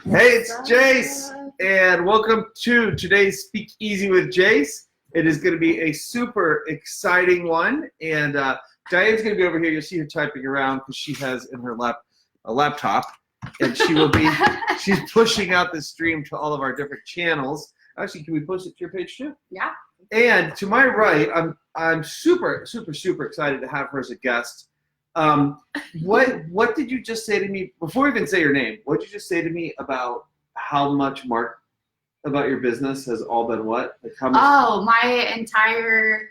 Hey, it's Jase, and welcome to today's Speakeasy with Jase. It is going to be a super exciting one, and Diane's going to be over here. You'll see her typing around because she has in her lap a laptop, and she will be she's pushing out the stream to all of our different channels. Actually, can we post it to your page too? Yeah. And to my right, I'm super excited to have her as a guest. What did you just say to me before we even say your name? What did you just say to me about how much about your business has all been what? Like how much? Oh, my entire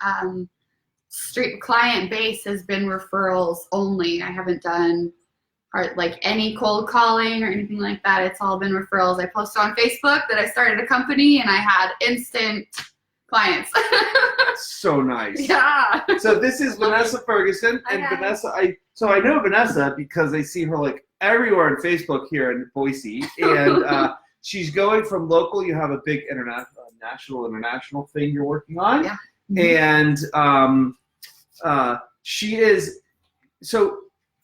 street client base has been referrals only. I haven't done like any cold calling or anything like that. It's all been referrals. I posted on Facebook that I started a company and I had instant clients. So nice. Yeah. So this is Vanessa Ferguson, and okay. Vanessa, I know Vanessa because I see her like everywhere on Facebook here in Boise, and she's going from local. You have a big international thing you're working on, yeah. And she is so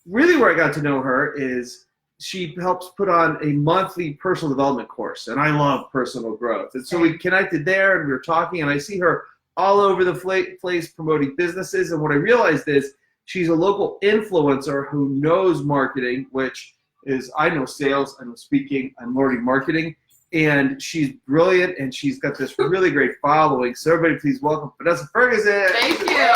really where I got to know her is she helps put on a monthly personal development course, and I love personal growth. And so we connected there, and we were talking, and I see her all over the place promoting businesses. And what I realized is she's a local influencer who knows marketing, which is I know sales, I know speaking, I'm learning marketing, and she's brilliant, and she's got this really great following. So everybody, please welcome Vanessa Ferguson. Thank you.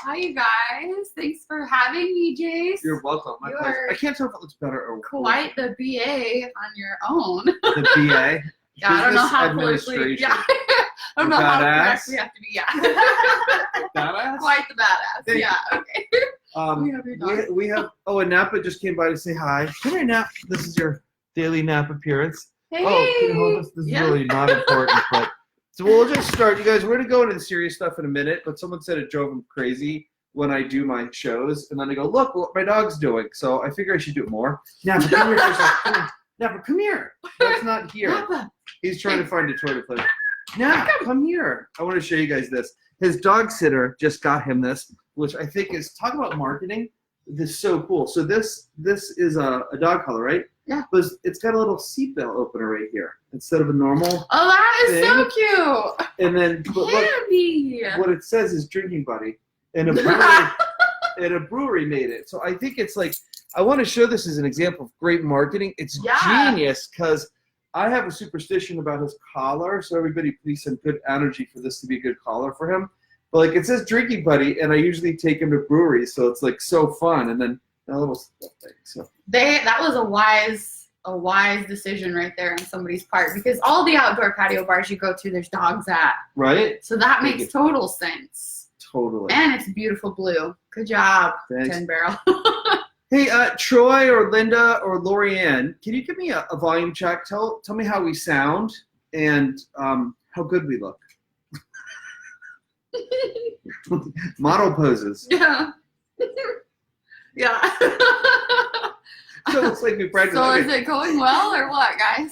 Hi, you guys. Thanks for having me, Jase. You're welcome. My pleasure. I can't tell if it looks better or quite the BA on your own. The BA. Yeah, I don't know how administration. Yeah. I don't know how correct we have to be. Yeah. Badass? Quite the badass. Yeah, okay. We have and Napa just came by to say hi. Come here, Napa. This is your daily Nap appearance. Hey. Oh, can you hold this? This is really not important, but so we'll just start. You guys, we're gonna go into the serious stuff in a minute, but someone said it drove them crazy when I do my shows, and then I go, look what my dog's doing. So I figure I should do it more. Napa, come here for a second. Napa, come here. That's not here. Napa. He's trying to find a toy to play with. Napa, come here. I want to show you guys this. His dog sitter just got him this, which I think is, talk about marketing. This is so cool. So this is a dog collar, right? Yeah. But it's got a little seatbelt opener right here instead of a normal. Oh, that is thing. so cute. And then but look, what it says is drinking buddy, and a brewery made it. So I think it's like I want to show this as an example of great marketing. It's genius because I have a superstition about his collar. So everybody, please send good energy for this to be a good collar for him. But like it says drinking buddy, and I usually take him to breweries, so it's like so fun. And then a little stuff thing. So that was a wise decision right there on somebody's part, because all the outdoor patio bars you go to, there's dogs at. Right. So that makes total sense. Totally. And it's beautiful blue. Good job, Thanks. 10 Barrel. Hey, Troy or Linda or Lorianne, can you give me a volume check? Tell me how we sound and how good we look. Model poses. Yeah. Yeah. So it's like we practice. So is it going well or what, guys?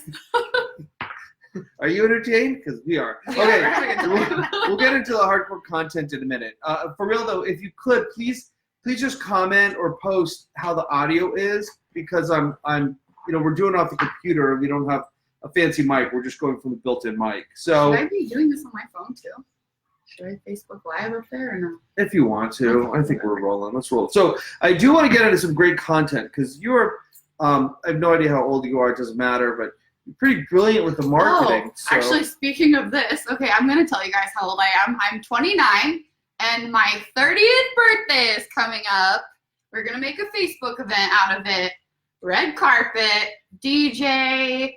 Are you entertained? Because we are. Okay, we'll get into the hardcore content in a minute. For real though, if you could, please just comment or post how the audio is, because I'm we're doing it off the computer and we don't have a fancy mic. We're just going from the built-in mic. So should I be doing this on my phone too? Should I Facebook Live up there or no? If you want to, I think we're rolling. Let's roll. So I do want to get into some great content because you're. I have no idea how old you are. It doesn't matter, but you're pretty brilliant with the marketing. Oh, so. Actually, speaking of this, okay, I'm going to tell you guys how old I am. I'm 29, and my 30th birthday is coming up. We're going to make a Facebook event out of it. Red carpet, DJ,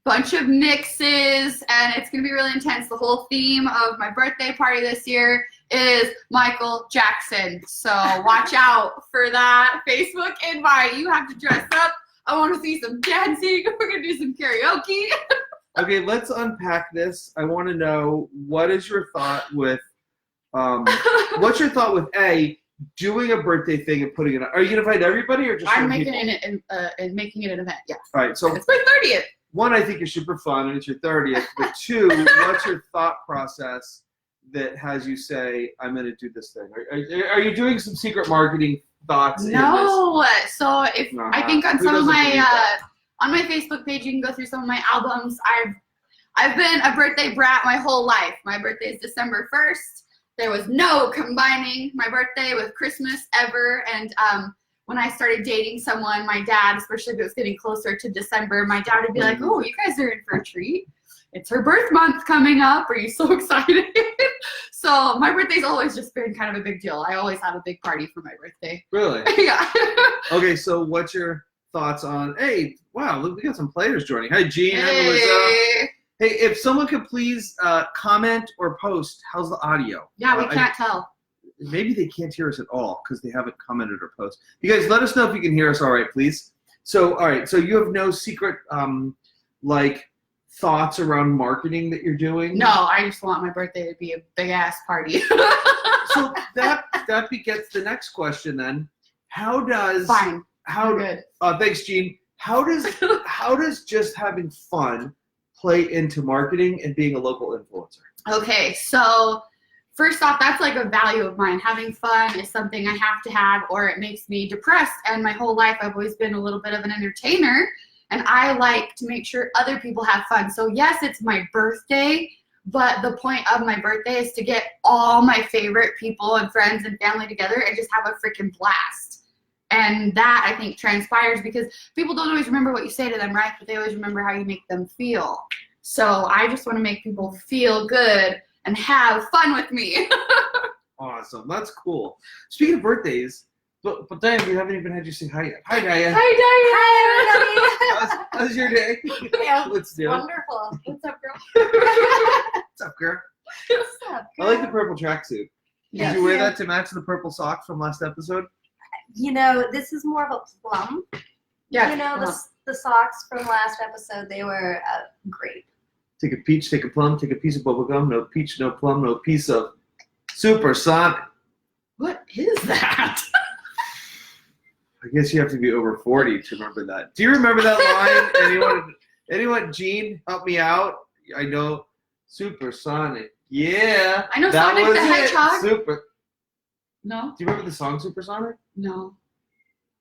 bunch of mixes, and it's going to be really intense. The whole theme of my birthday party this year is Michael Jackson. So watch out for that Facebook invite. You have to dress up. I want to see some dancing. We're going to do some karaoke. Okay, let's unpack this. I want to know, what is your thought with, what's your thought with doing a birthday thing and putting it on? Are you going to invite everybody or just I'm making it making it an event, yeah. All right, so it's my 30th. One, I think you're super fun and it's your 30th, but two, what's your thought process that has you say, I'm going to do this thing? Are you doing some secret marketing thoughts? No. So if I think on some of my on my Facebook page, you can go through some of my albums. I've been a birthday brat my whole life. My birthday is December 1st. There was no combining my birthday with Christmas ever. And when I started dating someone, my dad, especially if it was getting closer to December, my dad would be like, oh, you guys are in for a treat. It's her birth month coming up. Are you so excited? So my birthday's always just been kind of a big deal. I always have a big party for my birthday. Really? Yeah. Okay, so what's your thoughts on, hey, wow, look, we got some players joining. Hi, Gene. Hi, Melissa. Hey. Hey, if someone could please comment or post, how's the audio? Yeah, we can't tell. Maybe they can't hear us at all because they haven't commented or posted. You guys, let us know if you can hear us all right, please. So, all right, so you have no secret, like, thoughts around marketing that you're doing? No, I just want my birthday to be a big-ass party. So that begets the next question then. How does... Fine. How good. Thanks, Gene. How does just having fun play into marketing and being a local influencer? Okay, so first off, that's like a value of mine. Having fun is something I have to have or it makes me depressed. And my whole life, I've always been a little bit of an entertainer and I like to make sure other people have fun. So yes, it's my birthday, but the point of my birthday is to get all my favorite people and friends and family together and just have a freaking blast. And that, I think, transpires because people don't always remember what you say to them, right? But they always remember how you make them feel. So I just want to make people feel good and have fun with me. Awesome. That's cool. Speaking of birthdays, but Diane, we haven't even had you say hi yet. Hi, Diane. Hi, everybody. How's your day? Yeah, Let's do it. wonderful. What's up, girl? What's up, girl? What's up, girl? I like the purple tracksuit. Yes. Did you wear that to match the purple socks from last episode? You know, this is more of a plum. Yeah. You know, the socks from last episode, they were grape. Take a peach, take a plum, take a piece of bubble gum. No peach, no plum, no piece of supersonic. What is that? I guess you have to be over 40 to remember that. Do you remember that line? Anyone? Gene, help me out. I know supersonic. Yeah. I know that Sonic was the it. Hedgehog. Super. No? Do you remember the song Supersonic? No.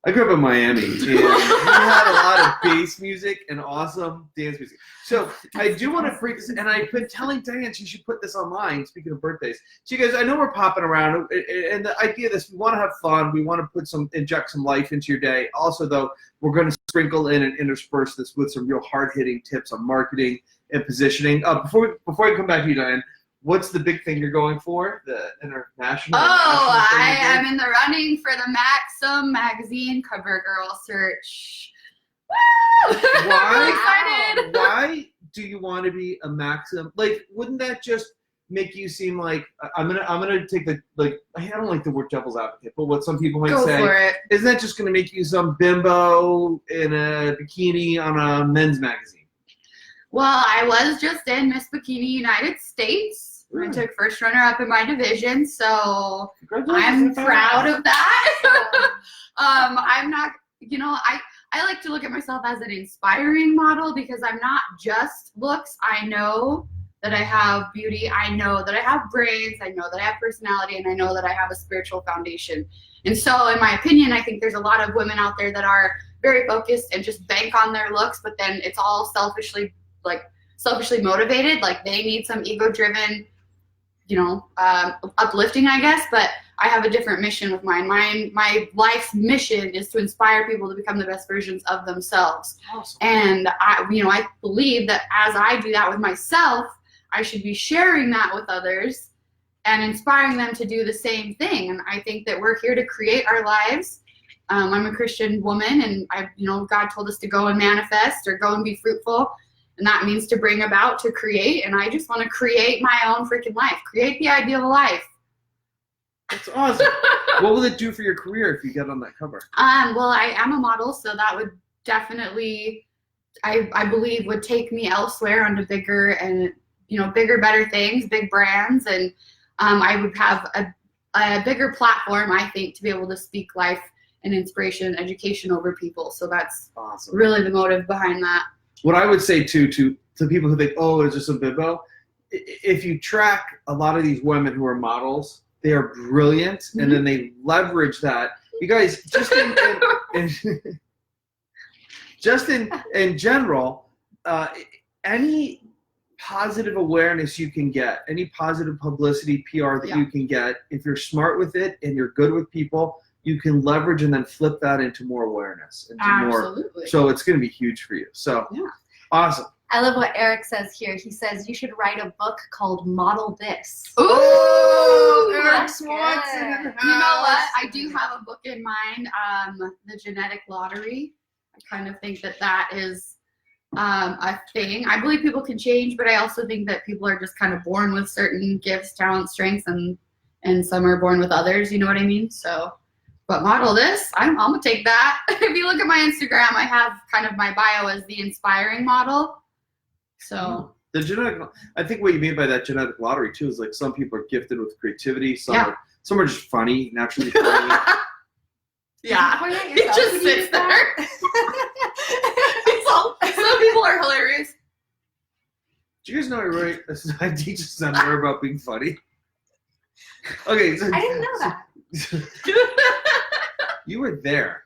I grew up in Miami, and we had a lot of bass music and awesome dance music. So I do want to freak this, and I've been telling Diane she should put this online, speaking of birthdays. So you guys, I know we're popping around, and the idea of this, we want to have fun. We want to inject some life into your day. Also, though, we're going to sprinkle in and intersperse this with some real hard-hitting tips on marketing and positioning. Before I come back to you, Diane, what's the big thing you're going for? The international? I am in the running for the Maxim magazine cover girl search. Woo! Why? I'm excited. Why do you want to be a Maxim? Like, wouldn't that just make you seem like I'm gonna take the I don't like the word devil's advocate, but what some people might Go say for it. isn't that just gonna make you some bimbo in a bikini on a men's magazine? Well, I was just in Miss Bikini United States. I took first runner-up in my division, so I'm proud of that. I'm not, I like to look at myself as an inspiring model because I'm not just looks. I know that I have beauty. I know that I have brains. I know that I have personality, and I know that I have a spiritual foundation. And so, in my opinion, I think there's a lot of women out there that are very focused and just bank on their looks, but then it's all selfishly motivated. Like they need some ego-driven, uplifting, I guess. But I have a different mission with mine. My life's mission is to inspire people to become the best versions of themselves. Awesome. And I believe that as I do that with myself, I should be sharing that with others and inspiring them to do the same thing. And I think that we're here to create our lives. I'm a Christian woman, and God told us to go and manifest or go and be fruitful. And that means to bring about, to create. And I just want to create my own freaking life. Create the ideal life. That's awesome. What will it do for your career if you get on that cover? Well, I am a model, so that would definitely, I believe, would take me elsewhere onto bigger, better things, big brands. And I would have a bigger platform, I think, to be able to speak life and inspiration and education over people. So that's awesome. Really the motive behind that. What I would say to people who think, oh, it's just a bimbo, if you track a lot of these women who are models, they are brilliant, Mm-hmm. and then they leverage that. You guys, just just in general, any positive awareness you can get, any positive publicity, PR that you can get, if you're smart with it and you're good with people, you can leverage and then flip that into more awareness. Absolutely. So it's going to be huge for you. So awesome. I love what Eric says here. He says you should write a book called Model This. Ooh, Eric that's Swanson. good. You know what? I do have a book in mind, The Genetic Lottery. I kind of think that is a thing. I believe people can change, but I also think that people are just kind of born with certain gifts, talents, strengths, and some are born with others. You know what I mean? So, but Model This, I'm gonna take that. If you look at my Instagram, I have kind of my bio as the inspiring model. So the genetic, I think what you mean by that genetic lottery too is like some people are gifted with creativity, some are just funny, naturally funny. Yeah, Point at it yourself just when you sits do that. there. Some people are hilarious. Do you guys know I teach a seminar about being funny? Okay, so, I didn't know that. You were there.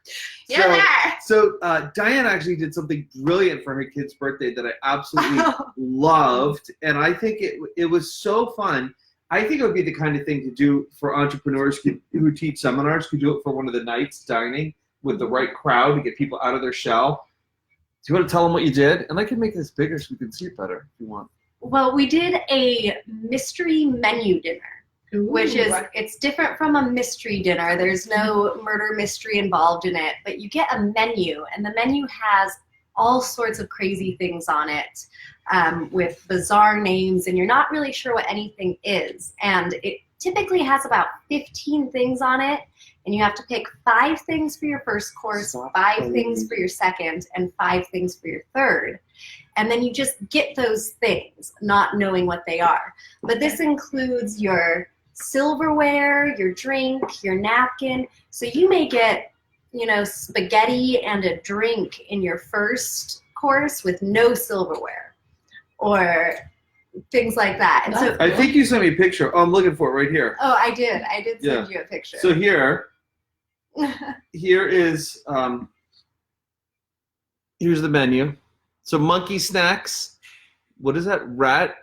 Yeah. So Diane actually did something brilliant for her kid's birthday that I absolutely loved, and I think it was so fun. I think it would be the kind of thing to do for entrepreneurs who teach seminars, could do it for one of the nights dining with the right crowd to get people out of their shell. Do you want to tell them what you did? And I can make this bigger so we can see it better if you want. Well, we did a mystery menu dinner. Which is, it's different from a mystery dinner. There's no murder mystery involved in it, but you get a menu, and the menu has all sorts of crazy things on it with bizarre names, and you're not really sure what anything is. And it typically has about 15 things on it, and you have to pick 5 things for your first course, 5 things for your second, and 5 things for your third. And then you just get those things, not knowing what they are. But this includes your silverware, your drink, your napkin. So you may get, spaghetti and a drink in your first course with no silverware or things like that. And so I think you sent me a picture. Oh, I'm looking for it right here. Oh, I did. I did send you a picture. So here is here's the menu. So monkey snacks. What is that? Rat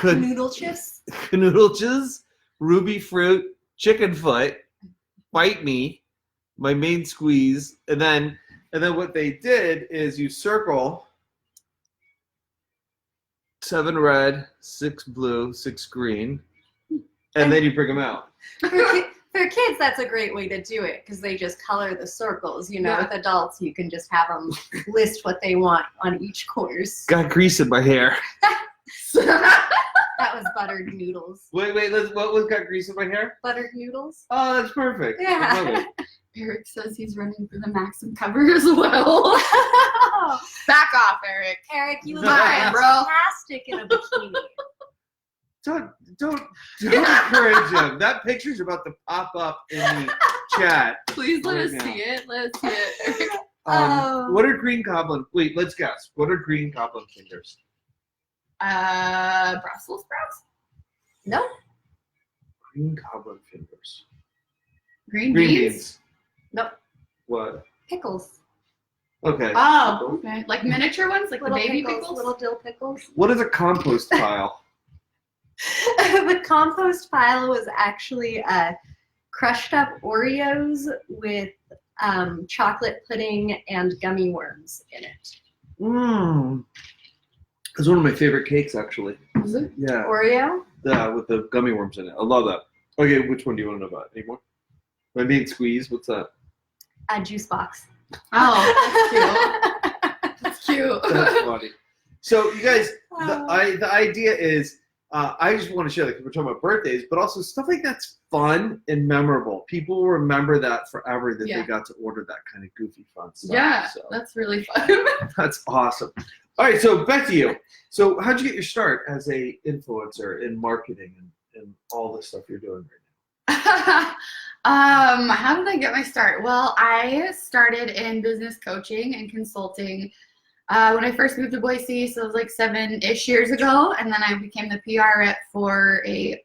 noodle chips. Noodles. Ruby fruit, chicken foot, bite me, my main squeeze, and then what they did is you circle 7 red, 6 blue, 6 green, and then you bring them out. For kids, that's a great way to do it because they just color the circles. With adults, you can just have them list what they want on each course. Got grease in my hair. That was buttered noodles. Wait, what was got grease in my hair? Buttered noodles? Oh, that's perfect. Yeah. I love it. Eric says he's running for the Maxim cover as well. Back off, Eric. Eric, you look Fine, bro. fantastic in a bikini. Don't encourage him. That picture's about to pop up in the chat. Please let right us now. see it. Let's see it, Eric. What are green goblin? Wait, let's guess. What are green goblin fingers? Brussels sprouts? Nope. Green goblin fingers. Green beans? Nope. What? Pickles. Okay. Oh, okay. Like miniature ones? Like Little the baby pickles, little dill pickles. What is a compost pile? The compost pile was actually crushed up Oreos with chocolate pudding and gummy worms in it. Mmm. It's one of my favorite cakes, actually. Is it? Yeah. Oreo? Yeah, with the gummy worms in it. I love that. Okay, which one do you want to know about? Any more? My main squeeze, what's that? A juice box. Oh, that's cute. That's funny. So, you guys, the idea is, I just want to share, like, we're talking about birthdays, but also stuff like that's fun and memorable. People will remember that forever that they got to order that kind of goofy fun stuff. Yeah, so, that's really fun. that's awesome. All right, so back to you. So how'd you get your start as a influencer in marketing and all the stuff you're doing right now? How did I get my start? Well, I started in business coaching and consulting when I first moved to Boise, so it was like 7-ish years ago, and then I became the PR rep for a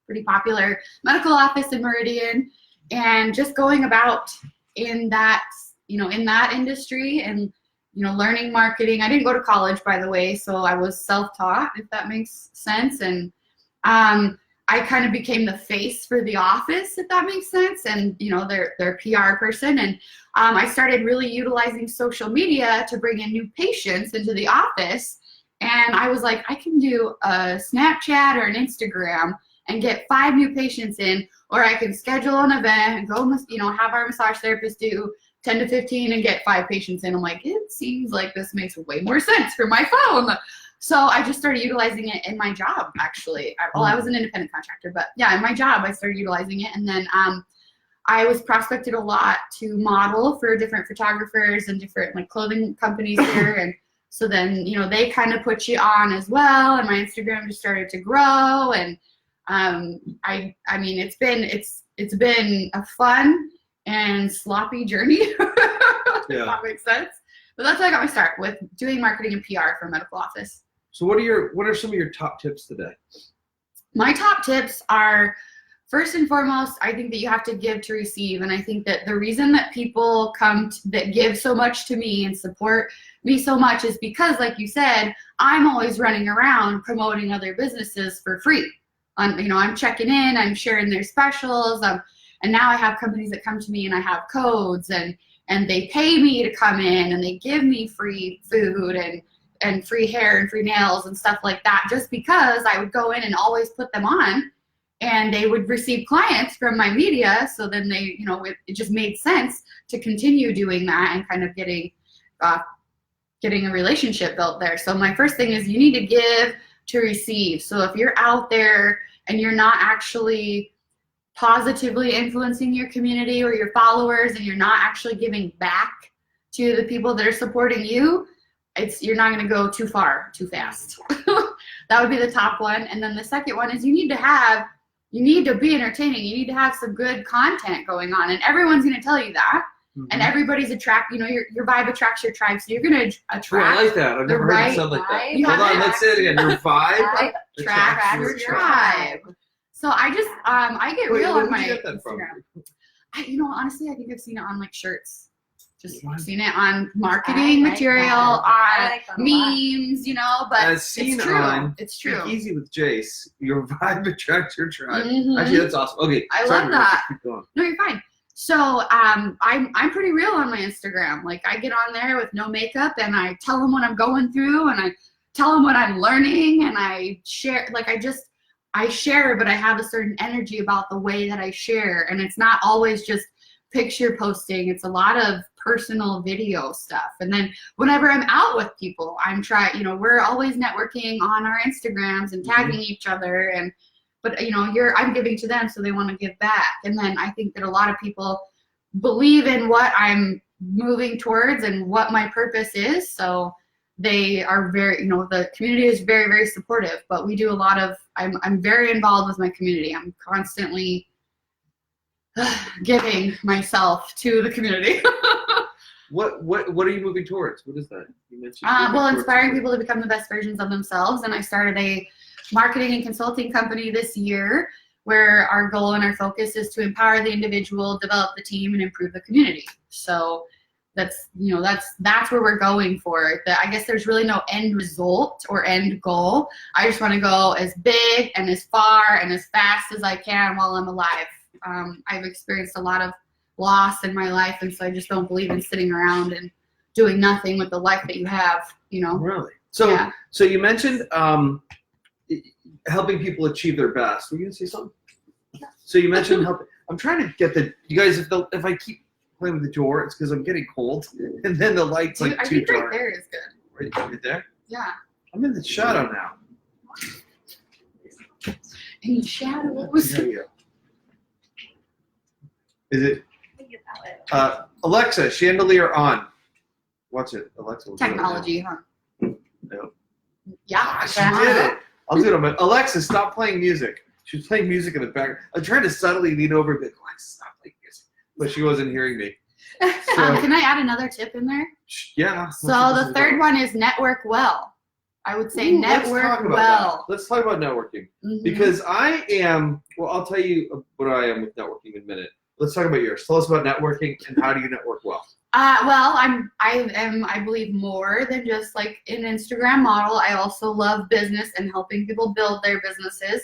pretty popular medical office in Meridian, and just going about in that industry and learning marketing. I didn't go to college, by the way, so I was self-taught, if that makes sense. And I kind of became the face for the office, if that makes sense, and their PR person. And I started really utilizing social media to bring in new patients into the office. And I was like, I can do a Snapchat or an Instagram and get 5 new patients in, or I can schedule an event and go, have our massage therapist do 10 to 15 and get 5 patients in. I'm like, it seems like this makes way more sense for my phone. So I just started utilizing it in my job, actually. I was an independent contractor, but yeah, in my job, I started utilizing it. And then I was prospected a lot to model for different photographers and different clothing companies here. And so then, they kind of put you on as well. And my Instagram just started to grow. And I mean, it's been a fun and sloppy journey, if that makes sense. But that's how I got my start with doing marketing and PR for a medical office. So what are some of your top tips today? My top tips are, first and foremost, I think that you have to give to receive. And I think that the reason that people that give so much to me and support me so much is because, like you said, I'm always running around promoting other businesses for free. I'm checking in, I'm sharing their specials, and now I have companies that come to me and I have codes, and they pay me to come in, and they give me free food and free hair and free nails and stuff like that, just because I would go in and always put them on, and they would receive clients from my media. So then they, it just made sense to continue doing that and kind of getting a relationship built there. So my first thing is you need to give to receive. So if you're out there and you're not actually positively influencing your community or your followers, and you're not actually giving back to the people that are supporting you, you're not going to go too far too fast. That would be the top one. And then the second one is you need to be entertaining. You need to have some good content going on, and everyone's going to tell you that. Mm-hmm. And everybody's your vibe attracts your tribe. So you're going to attract. I like that. I've never heard it sound like that. Hold on, let's say it again. Your vibe attracts your tribe. So I get real on my Instagram. Honestly, I think I've seen it on shirts. Just seen it on marketing material, on memes, but as seen it's true. It's true. Speakeasy with Jase, your vibe attracts your tribe. Mm-hmm. Actually, that's awesome. Okay, I love that. Keep going. No, you're fine. So I'm pretty real on my Instagram. I get on there with no makeup, and I tell them what I'm going through, and I tell them what I'm learning, and I share. I share, but I have a certain energy about the way that I share, and it's not always just picture posting. It's a lot of personal video stuff. And then whenever I'm out with people, we're always networking on our Instagrams and tagging each other, but I'm giving to them, so they want to give back. And then I think that a lot of people believe in what I'm moving towards and what my purpose is. So they are very, the community is very, very supportive, but we do a lot of, I'm very involved with my community. I'm constantly giving myself to the community. What are you moving towards? What is that? You mentioned inspiring people to become the best versions of themselves. And I started a marketing and consulting company this year, where our goal and our focus is to empower the individual, develop the team, and improve the community. So that's where we're going for. I guess there's really no end result or end goal. I just want to go as big and as far and as fast as I can while I'm alive. I've experienced a lot of loss in my life, and so I just don't believe in sitting around and doing nothing with the life that you have. Really. So you mentioned helping people achieve their best. Were you gonna say something? Yeah. So you mentioned helping. I'm trying to get you guys. If I keep playing with the door, it's because I'm getting cold, and then the light's too dark. I think right there is good. Right there. Yeah. I'm in the shadow now. In the shadows. There you go. Is it? Alexa, chandelier on. Watch it, Alexa. Technology, huh? No. Yeah. She did it. I'll do it. But Alexa, stop playing music. She was playing music in the background. I'm trying to subtly lean over and be like, Alexa, stop playing music. But she wasn't hearing me. So, can I add another tip in there? Yeah. So the third one is network well. I would say network well. Let's talk about networking. Because I am, I'll tell you what I am with networking in a minute. Let's talk about yours. Tell us about networking and how do you network well? Well, I am, I believe, more than just like an Instagram model. I also love business and helping people build their businesses.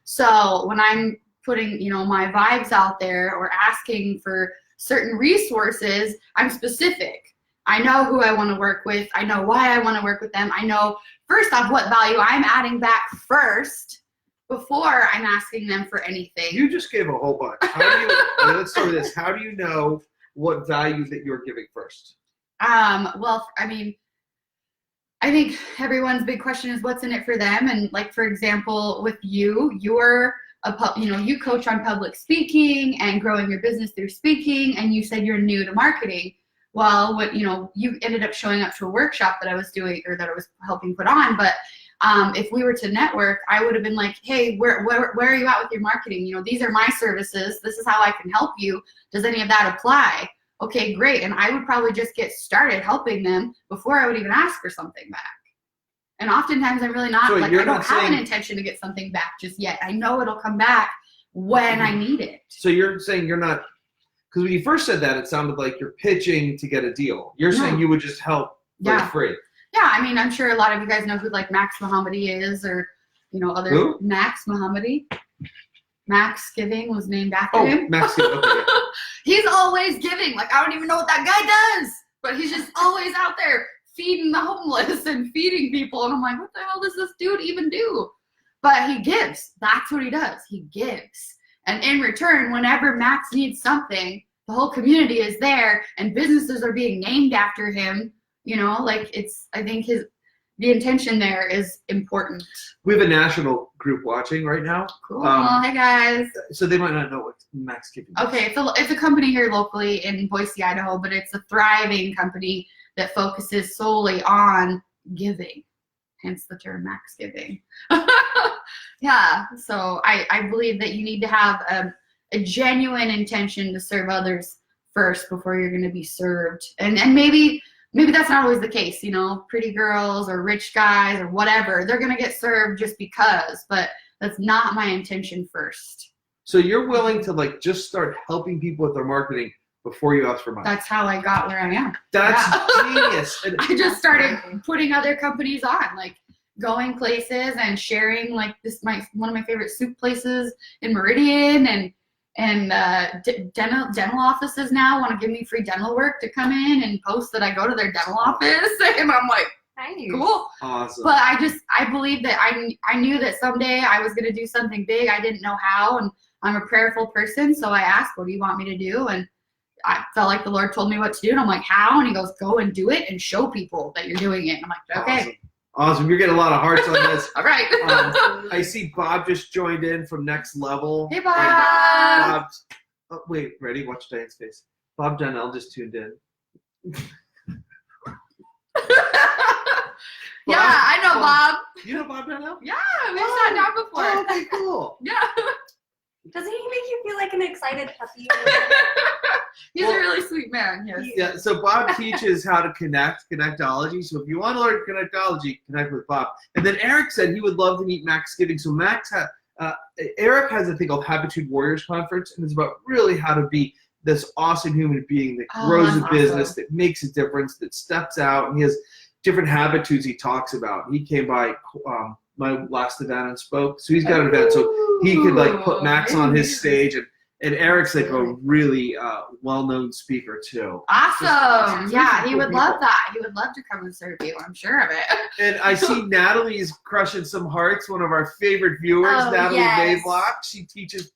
So when I'm putting, you know, my vibes out there or asking for certain resources, I'm specific. I know who I want to work with. I know why I want to work with them. I know first off what value I'm adding back first before I'm asking them for anything. You just gave a whole bunch. How do you, let's start with this. How do you know what value that you're giving first? Well, I mean, I think everyone's big question is what's in it for them. And like, for example, with you're you coach on public speaking and growing your business through speaking, and you said you're new to marketing. Well, what, you know, you ended up showing up to a workshop that I was doing or that I was helping put on. But if we were to network, I would have been like, hey, where are you at with your marketing? You know, these are my services. This is how I can help you. Does any of that apply? Okay, great. And I would probably just get started helping them before I would even ask for something back. And oftentimes I'm really not, So like, you're I don't not have saying- an intention to get something back just yet. I know it'll come back when I need it. So you're saying you're not, because when you first said that, it sounded like you're pitching to get a deal. You're No. saying you would just help for free. Yeah, I mean, I'm sure a lot of you guys know who like Max Mohammadi is, or, you know, other Who? Max Mohammadi. Max Giving was named after Oh, him. Max. Okay. He's always giving. Like, I don't even know what that guy does, but he's just always out there feeding the homeless and feeding people. And I'm like, what the hell does this dude even do? But he gives. That's what he does. He gives. And in return, whenever Max needs something, the whole community is there and businesses are being named after him. You know, like, it's, I think the intention there is important. We have a national group watching right now. Cool. Hey guys. So they might not know what Max Giving is. Okay, it's a company here locally in Boise, Idaho, but it's a thriving company that focuses solely on giving, hence the term Max Giving. Yeah, so I believe that you need to have a genuine intention to serve others first before you're going to be served. And maybe that's not always the case, you know, pretty girls or rich guys or whatever, they're going to get served just because, but that's not my intention first. So you're willing to like just start helping people with their marketing before you ask for money. That's how I got where I am. That's genius. And I just started putting other companies on, like going places and sharing, like one of my favorite soup places in Meridian, and dental offices now want to give me free dental work to come in and post that I go to their dental office, and I'm like, Nice. cool. Awesome. But I believe that I knew that someday I was going to do something big. I didn't know how, and I'm a prayerful person, so I asked, what do you want me to do? And I felt like the Lord told me what to do, and I'm like, how? And he goes, go and do it and show people that you're doing it. And I'm like, okay. Awesome. You're getting a lot of hearts on this. All right. I see Bob just joined in from Next Level. Hey, Bob. And, oh, wait, ready? Watch Diane's face. Bob Donnell just tuned in. Yeah, I know Bob. You know Bob Donnell? Yeah, we've sat down before. Oh, okay, cool. Yeah. Doesn't he make you feel like an excited puppy? He's a really sweet man. Yes. Yeah, so Bob teaches how to connectology. So if you want to learn connectology, connect with Bob. And then Eric said he would love to meet Max Giving. So Eric has a thing called Habitude Warriors Conference, and it's about really how to be this awesome human being that grows a business, that makes a difference, that steps out, and he has different habitudes he talks about. He came by my last event and spoke, so he's got an event, so he could like put Max on his stage, and Eric's like a really well-known speaker too. Awesome. Yeah, he cool would people. love that. He would love to come and serve you. I'm sure of it. And I see Natalie's crushing some hearts, one of our favorite viewers, Oh, Natalie yes. Mayblock. She teaches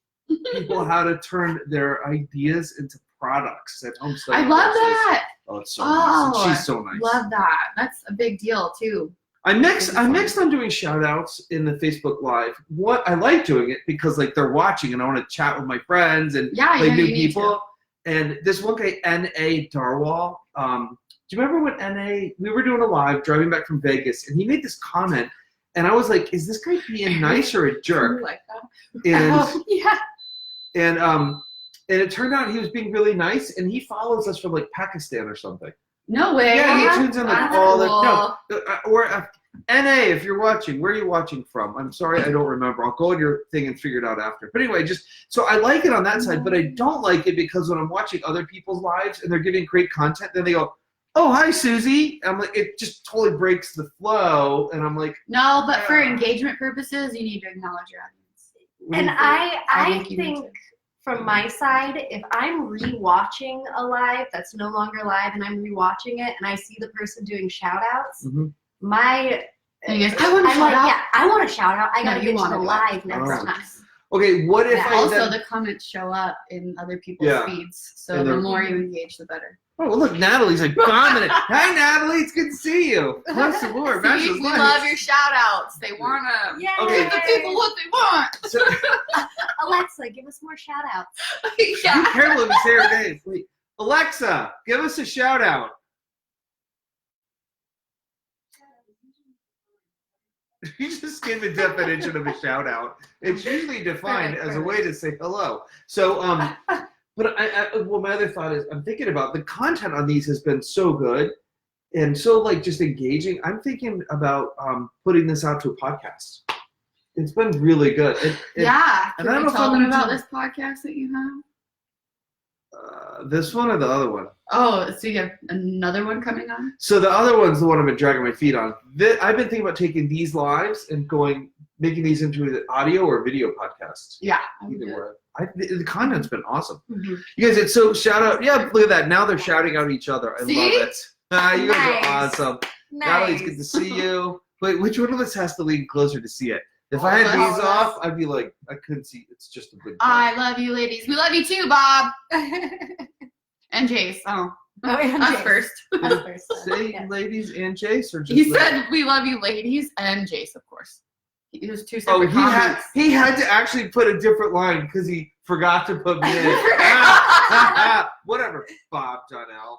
people how to turn their ideas into products at home study I love courses. that. Oh, it's so nice. And she's so nice. Love that. That's a big deal too. I'm next on doing shout outs in the Facebook Live. What I like doing it because like they're watching and I want to chat with my friends and Yeah, like you new need people. And this one guy, N.A. Darwall, do you remember when N.A. we were doing a live driving back from Vegas and he made this comment and I was like, is this guy being nice or a jerk? You like that? And Oh, yeah. and it turned out he was being really nice and he follows us from like Pakistan or something. No way. Yeah, he tunes in like That's all cool. the or NA, if you're watching, where are you watching from? I'm sorry, I don't remember. I'll go on your thing and figure it out after. But anyway, so I like it on that side, but I don't like it because when I'm watching other people's lives and they're giving great content, then they go, oh, hi, Susie. And I'm like, it just totally breaks the flow. And I'm like, no, but for engagement purposes, you need to acknowledge your audience. And I think from my side, if I'm rewatching a live that's no longer live and I'm rewatching it and I see the person doing shout outs, I want a shout out. I gotta get to the live next time. Okay, what if also the comments show up in other people's feeds, so the more you engage, the better. Oh, well, look, Natalie's like commenting. Hi, Natalie, it's good to see you. Bless the Lord. We love your shout outs. They want to give the people what they want. So, Alexa, give us more shout outs. Be careful if you say her name. Wait, Alexa, give us a shout out. You just give the definition of a shout out. It's usually defined as a way to say hello. So, but well, my other thought is I'm thinking about the content on these has been so good and so like just engaging. I'm thinking about putting this out to a podcast. It's been really good. And I don't know tell them about this podcast that you have. This one or the other one? Oh, so you have another one coming on? So the other one's the one I've been dragging my feet on. I've been thinking about taking these lives and making these into an audio or video podcast. Yeah. Either way. The content's been awesome. You guys, it's so shout out. Yeah, look at that. Now they're shouting out each other. I love it. You guys are awesome. Nice. Natalie's good to see you. Wait, which one of us has to lean closer to see it? If I had these off, I'd be like, I couldn't see. It's just a good. I love you, ladies. We love you too, Bob. And Jase. Us first. Say ladies and Jase, or just he said we love you, ladies, and Jase, of course. It was two separate comments. He had to actually put a different line because he forgot to put me in. Whatever, Bob Donnell.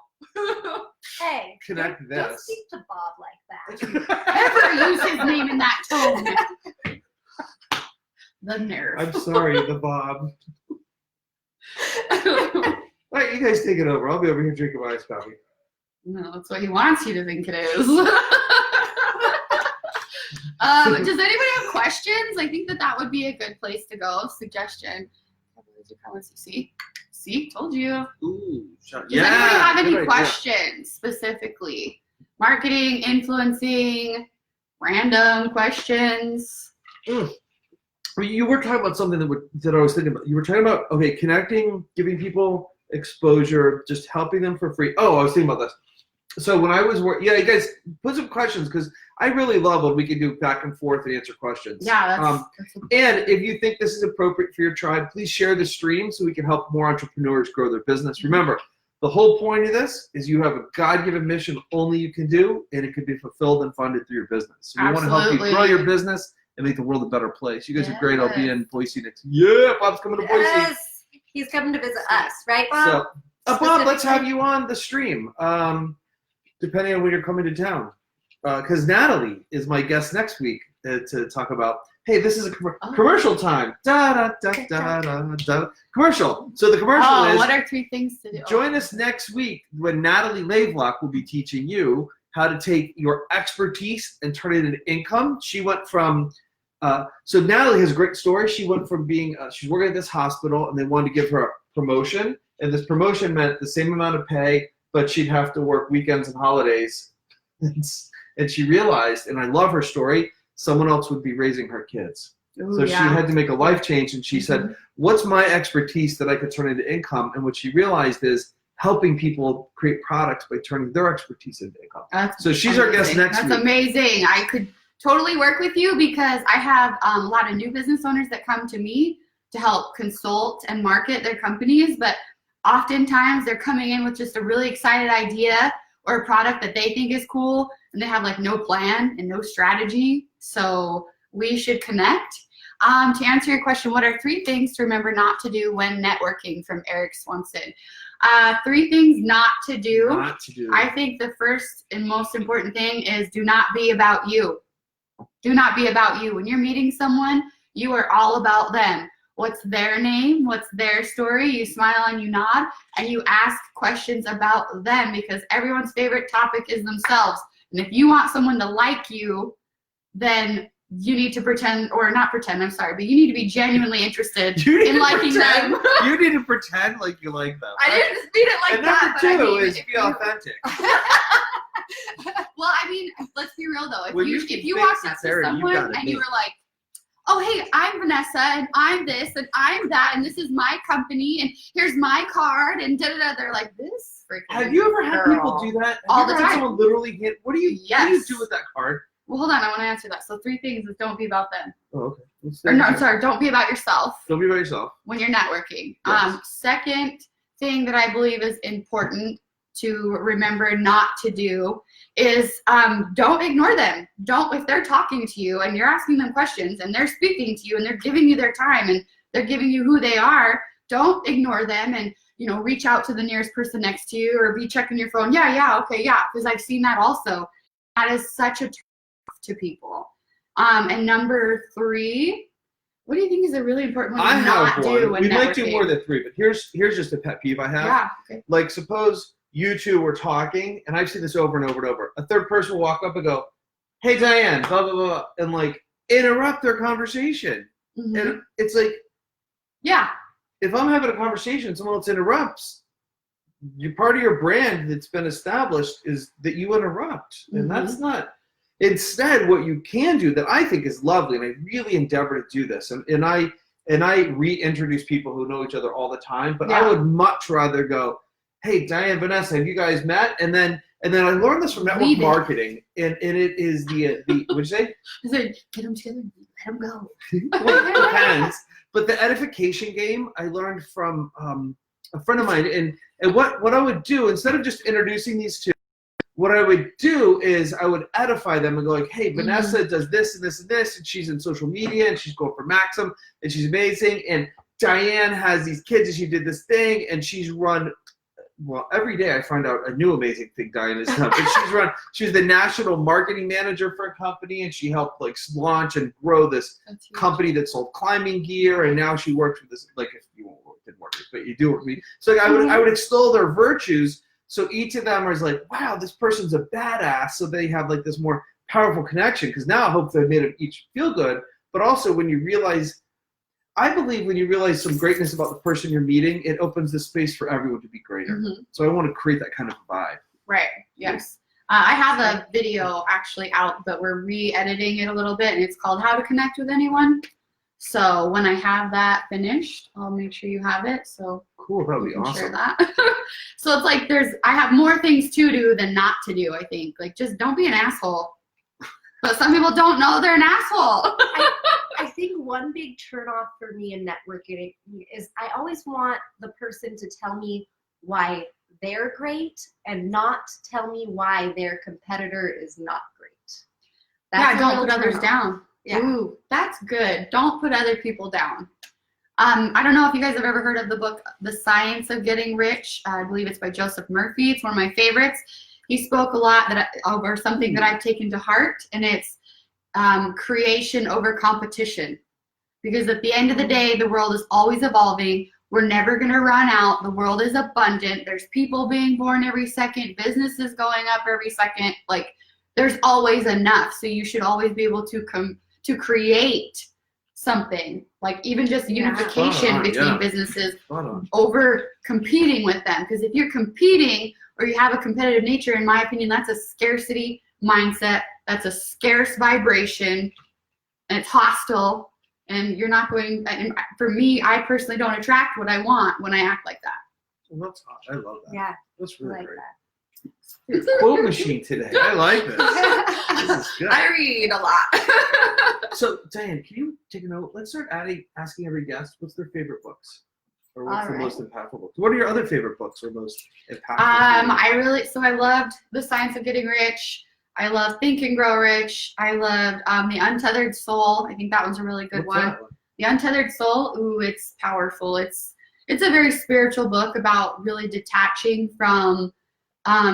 Hey, connect this. Don't speak to Bob like that. Never use his name in that tone. The nerve. I'm sorry, the Bob. All right, you guys take it over. I'll be over here drinking my iced coffee. No, that's what he wants you to think it is. Does anybody have questions? I think that would be a good place to go. Suggestion. See, told you. Ooh, Does anybody have any questions specifically? Marketing, influencing, random questions? You were talking about something that I was thinking about. You were talking about, connecting, giving people exposure, just helping them for free. Oh, I was thinking about this. So when I was working, you guys put some questions because I really love when we can do back and forth and answer questions. Yeah, and if you think this is appropriate for your tribe, please share the stream so we can help more entrepreneurs grow their business. Remember, the whole point of this is you have a God-given mission only you can do, and it can be fulfilled and funded through your business. So we want to help you grow your business and make the world a better place. You guys are great. I'll be in Boise next. Yeah, Bob's coming to Boise. Yes, he's coming to visit us, right, Bob? So, Bob, let's have you on the stream. Depending on when you're coming to town. Because Natalie is my guest next week to talk about, hey, this is a commercial time. Commercial. So the commercial is, what are 3 things to do? Join us next week when Natalie Lavelock will be teaching you how to take your expertise and turn it into income. She went from, so Natalie has a great story. She went from being, she's working at this hospital and they wanted to give her a promotion. And this promotion meant the same amount of pay, but she'd have to work weekends and holidays. And she realized, and I love her story, someone else would be raising her kids. Ooh, so she had to make a life change, and she said, what's my expertise that I could turn into income? And what she realized is helping people create products by turning their expertise into income. So she's our guest next week. That's amazing. I could totally work with you because I have a lot of new business owners that come to me to help consult and market their companies, but oftentimes they're coming in with just a really excited idea or a product that they think is cool, and they have like no plan and no strategy. So we should connect. To answer your question, what are 3 things to remember not to do when networking, from Eric Swanson? 3 things not to do. Not to do. I think the first and most important thing is do not be about you. Do not be about you. When you're meeting someone, you are all about them. What's their name? What's their story? You smile and you nod, and you ask questions about them because everyone's favorite topic is themselves. And if you want someone to like you, then you need to pretend, or not pretend, I'm sorry, but you need to be genuinely interested in liking them. You need to pretend like you like them. I didn't mean it like and that. number but two I mean, is be authentic. Well, I mean, let's be real though. If you fake walked up to sincerity, you someone gotta and you be. were like, oh, hey, I'm Vanessa, and I'm this, and I'm that, and this is my company, and here's my card, and da-da-da, they're like, this freaking Have you ever had girl. people do that? Have All you the ever had time. someone literally hit? What do you do with that card? Well, hold on, I want to answer that. So 3 things is don't be about them. Oh, okay. Or no, I'm sorry, don't be about yourself Don't be by yourself. when you're networking. Yes. Second thing that I believe is important to remember not to do is don't ignore them. If they're talking to you and you're asking them questions and they're speaking to you and they're giving you their time and they're giving you who they are, don't ignore them and reach out to the nearest person next to you or be checking your phone. Yeah, okay, yeah, because I've seen that also. That is such a turn to people. And number 3, what do you think is a really important one to not do when we networking? might do more than 3, but here's just a pet peeve I have. Yeah. Okay. Like, suppose you two were talking, and I've seen this over and over and over. A third person will walk up and go, "Hey, Diane," blah blah blah, and like interrupt their conversation. Mm-hmm. And it's like, yeah, if I'm having a conversation and someone else interrupts, part of your brand that's been established is that you interrupt, and that's not. Instead, what you can do that I think is lovely, and I really endeavor to do this, and I reintroduce people who know each other all the time, but I would much rather go, "Hey, Diane, Vanessa, have you guys met?" And then I learned this from network marketing, and it is the what'd you say? I said, get them together, let them go. Well, it depends. But the edification game I learned from a friend of mine, and what I would do instead of just introducing these two, what I would do is I would edify them and go like, "Hey, Vanessa does this and this and this, and she's in social media, and she's going for Maxim, and she's amazing. And Diane has these kids, and she did this thing, and she's run." Well, every day I find out a new amazing thing Diane has done. But she's the national marketing manager for a company, and she helped like launch and grow this company that sold climbing gear, and now she works with this, like, if you won't work, didn't work with, but you do work with me. So like, I would extol their virtues. So each of them is like, wow, this person's a badass. So they have like this more powerful connection, because now I hope they've made them each feel good. But also when you realize, I believe when you realize some greatness about the person you're meeting, it opens the space for everyone to be greater. So I want to create that kind of vibe. Right, yes. I have a video actually out, but we're re-editing it a little bit, and it's called How to Connect with Anyone. So when I have that finished, I'll make sure you have it. So cool, that would be awesome. Share that. So it's like I have more things to do than not to do, I think. Like, just don't be an asshole. But some people don't know they're an asshole. I think one big turnoff for me in networking is I always want the person to tell me why they're great and not tell me why their competitor is not great. That's don't put others down. Yeah. Ooh, that's good. Don't put other people down. I don't know if you guys have ever heard of the book, The Science of Getting Rich. I believe it's by Joseph Murphy. It's one of my favorites. He spoke a lot over something that I've taken to heart, and it's creation over competition. Because at the end of the day, the world is always evolving. We're never going to run out. The world is abundant. There's people being born every second. Businesses going up every second. Like, there's always enough. So you should always be able to create something, like even just unification between businesses over competing with them. Because if you're competing or you have a competitive nature, in my opinion, that's a scarcity mindset. That's a scarce vibration, and it's hostile. And you're not going. And for me, I personally don't attract what I want when I act like that. Well, that's hot. I love that. Yeah, that's really like great. That. It's a quote machine today. I like this. This is good. I read a lot. So, Diane, can you take a note? Let's start asking every guest what's their favorite books, or what's the most impactful books. What are your other favorite books or most impactful? I loved The Science of Getting Rich. I love Think and Grow Rich. I loved The Untethered Soul. I think that one's a really good one. The Untethered Soul. Ooh, it's powerful. It's a very spiritual book about really detaching from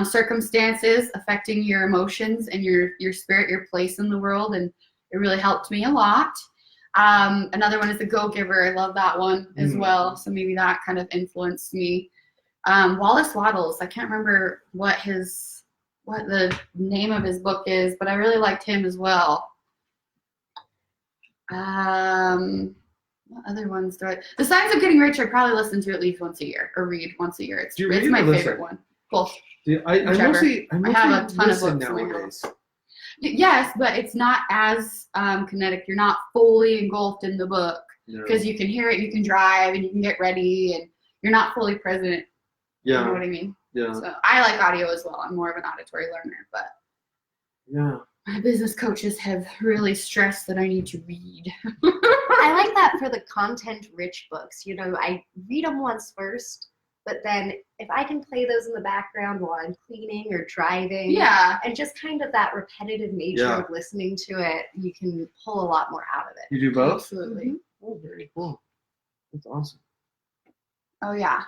circumstances affecting your emotions and your spirit, your place in the world, and it really helped me a lot. Another one is The Go-Giver. I love that one as well. So maybe that kind of influenced me. Wallace Wattles. I can't remember what the name of his book is, but I really liked him as well. What other ones do I? The Signs of Getting Rich I probably listen to at least once a year or read once a year. It's my favorite one. Both. I mostly I have a ton of listen books in my nowadays. Yes, but it's not as kinetic. You're not fully engulfed in the book because you can hear it, you can drive, and you can get ready, and you're not fully present. Yeah. You know what I mean? Yeah. So I like audio as well. I'm more of an auditory learner, but yeah. My business coaches have really stressed that I need to read. I like that for the content-rich books. You know, I read them once first, but then if I can play those in the background while I'm cleaning or driving, and just kind of that repetitive nature of listening to it, you can pull a lot more out of it. You do both? Absolutely. Mm-hmm. Oh, very cool. That's awesome. Oh, yeah.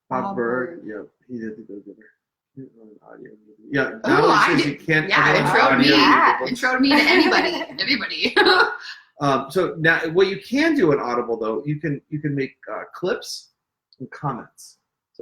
Bob Berg, yep, he did the Go-Getter. Audio. Yeah, oh, I says you can't. Intro me to anybody, everybody. So now, what you can do in Audible though, you can make clips and comments,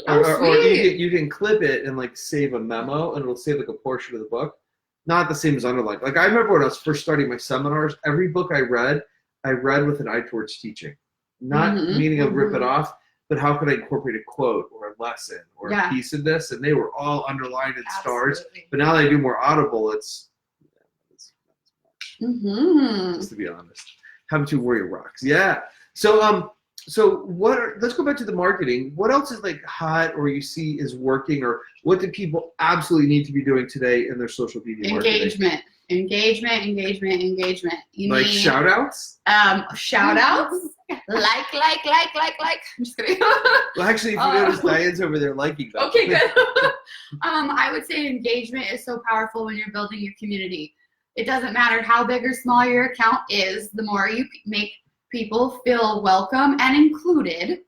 or you can clip it and like save a memo, and it'll save like a portion of the book. Not the same as underline. Like I remember when I was first starting my seminars, every book I read with an eye towards teaching, not meaning to rip it off. But how could I incorporate a quote or a lesson or a piece of this? And they were all underlined in stars. But now that I do more Audible, it's just to be honest. Having to worry rocks. Yeah. So let's go back to the marketing. What else is like hot or you see is working, or what do people absolutely need to be doing today in their social media marketing? Engagement. You like need shout outs? Shout outs. Like. I'm just kidding. Well, actually, if you notice, Diane's over there liking that. Okay, good. I would say engagement is so powerful when you're building your community. It doesn't matter how big or small your account is. The more you make people feel welcome and included,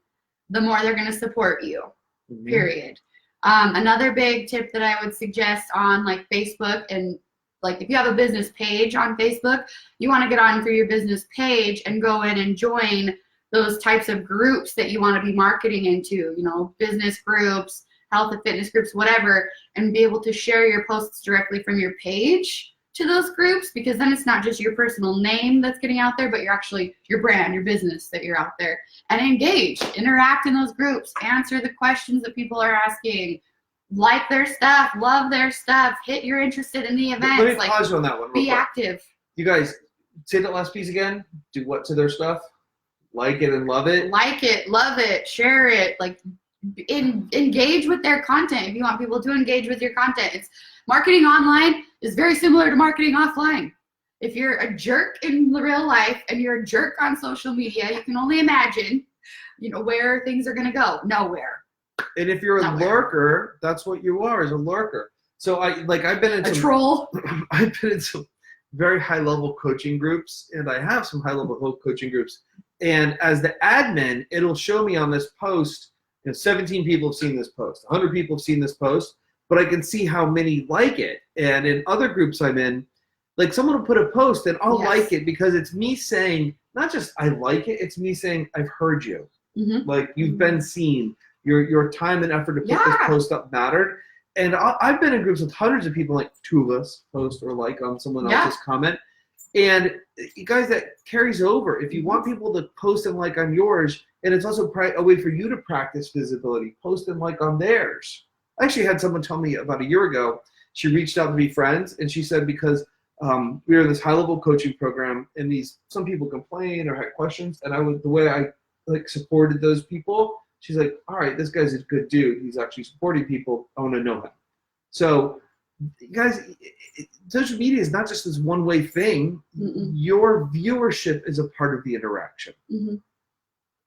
the more they're going to support you. Period. Another big tip that I would suggest on like Facebook, and like if you have a business page on Facebook, you want to get on for your business page and go in and join those types of groups that you want to be marketing into, you know, business groups, health and fitness groups, whatever, and be able to share your posts directly from your page to those groups, because then it's not just your personal name that's getting out there, but you're actually your brand, your business that you're out there. And engage, interact in those groups, answer the questions that people are asking, like their stuff, love their stuff, hit you're interested in the events. Let me pause you on that one. Be active. You guys, say that last piece again. Do what to their stuff? Like it and love it? Like it, love it, share it, like engage with their content. If you want people to engage with your content, it's marketing online is very similar to marketing offline. If you're a jerk in real life and you're a jerk on social media, you can only imagine, you know, where things are going to go. Nowhere. And if you're a lurker, that's what you are, is a lurker. So I've been in a troll. I've been in some very high level coaching groups, and I have some high level coaching groups. And as the admin, it'll show me on this post, 17 people have seen this post, 100 people have seen this post, but I can see how many like it. And in other groups I'm in, like someone will put a post and I'll like it because it's me saying, not just I like it, it's me saying I've heard you. Like you've been seen. Your time and effort to put this post up mattered. And I've been in groups with hundreds of people, like two of us post or like on someone else's comment. And you guys, that carries over. If you want people to post and like on yours, and it's also a way for you to practice visibility, post and like on theirs. I actually had someone tell me about a year ago, she reached out to be friends, and she said because we were in this high-level coaching program, and some people complained or had questions, and the way I like supported those people, she's like, all right, this guy's a good dude. He's actually supporting people. I want to know him. So, guys, social media is not just this one-way thing. Your viewership is a part of the interaction.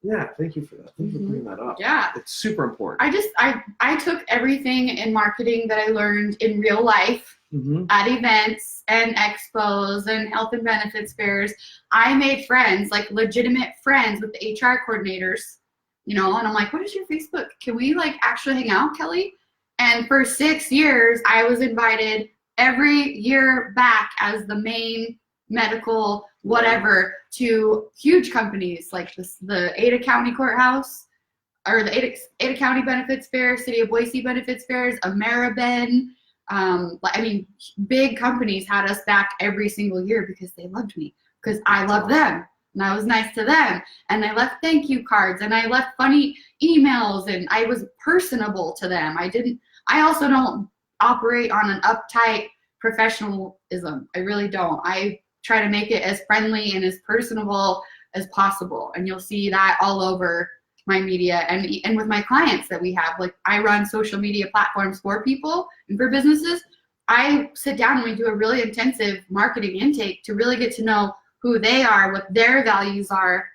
Yeah, thank you for that. Thank you for bringing that up. Yeah. It's super important. I took everything in marketing that I learned in real life at events and expos and health and benefits fairs. I made friends, like legitimate friends with the HR coordinators. You know, and I'm like, what is your Facebook? Can we like actually hang out, Kelly? And for 6 years, I was invited every year back as the main medical whatever to huge companies like the Ada County Courthouse, or the Ada County Benefits Fair, City of Boise Benefits Fairs, Ameriben. I mean, big companies had us back every single year because they loved me, because I loved them. and I was nice to them, and I left thank you cards, and I left funny emails, and I was personable to them. I also don't operate on an uptight professionalism. I really don't. I try to make it as friendly and as personable as possible, and you'll see that all over my media and with my clients that we have. Like, I run social media platforms for people and for businesses. I sit down and we do a really intensive marketing intake to really get to know who they are, what their values are,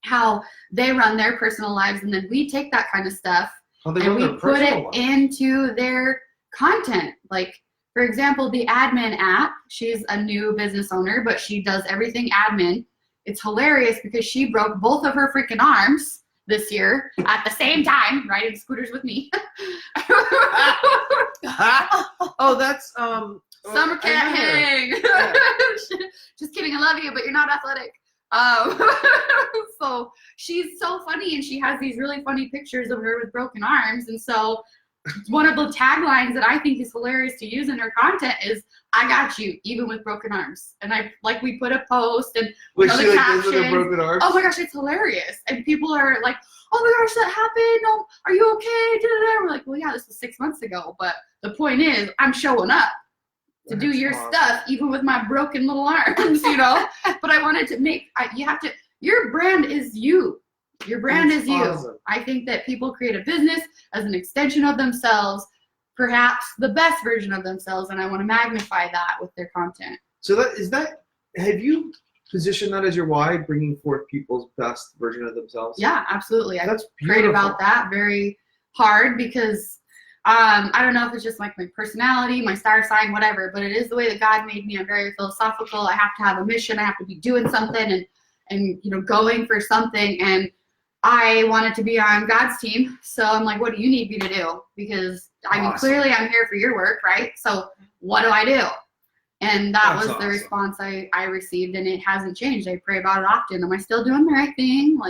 how they run their personal lives, and then we take that kind of stuff and we put it into their content. Like, for example, the admin app, she's a new business owner, but she does everything admin. It's hilarious because she broke both of her freaking arms this year at the same time, riding scooters with me. Oh, that's Summer cat hang. Yeah. Just kidding, I love you, but you're not athletic. So she's so funny, and she has these really funny pictures of her with broken arms. And so one of the taglines that I think is hilarious to use in her content is, I got you, even with broken arms. And we put a post and Was the she like captions. this with her broken arms? Oh my gosh, it's hilarious. And people are like, oh my gosh, that happened. Oh, are you okay? Da-da-da. We're like, well, yeah, this was 6 months ago. But the point is, I'm showing up to do your stuff, even with my broken little arms, you know? But I wanted to your brand is you. Your brand is you. Awesome. I think that people create a business as an extension of themselves, perhaps the best version of themselves, and I want to magnify that with their content. So have you positioned that as your why, bringing forth people's best version of themselves? Yeah, absolutely. That's I prayed beautiful. about that very hard because I don't know if it's just like my personality, my star sign, whatever, but it is the way that God made me. I'm very philosophical. I have to have a mission. I have to be doing something and going for something. And I wanted to be on God's team. So I'm like, what do you need me to do? Because clearly I'm here for your work, right? So what do I do? And that was the response I received, and it hasn't changed. I pray about it often. Am I still doing the right thing?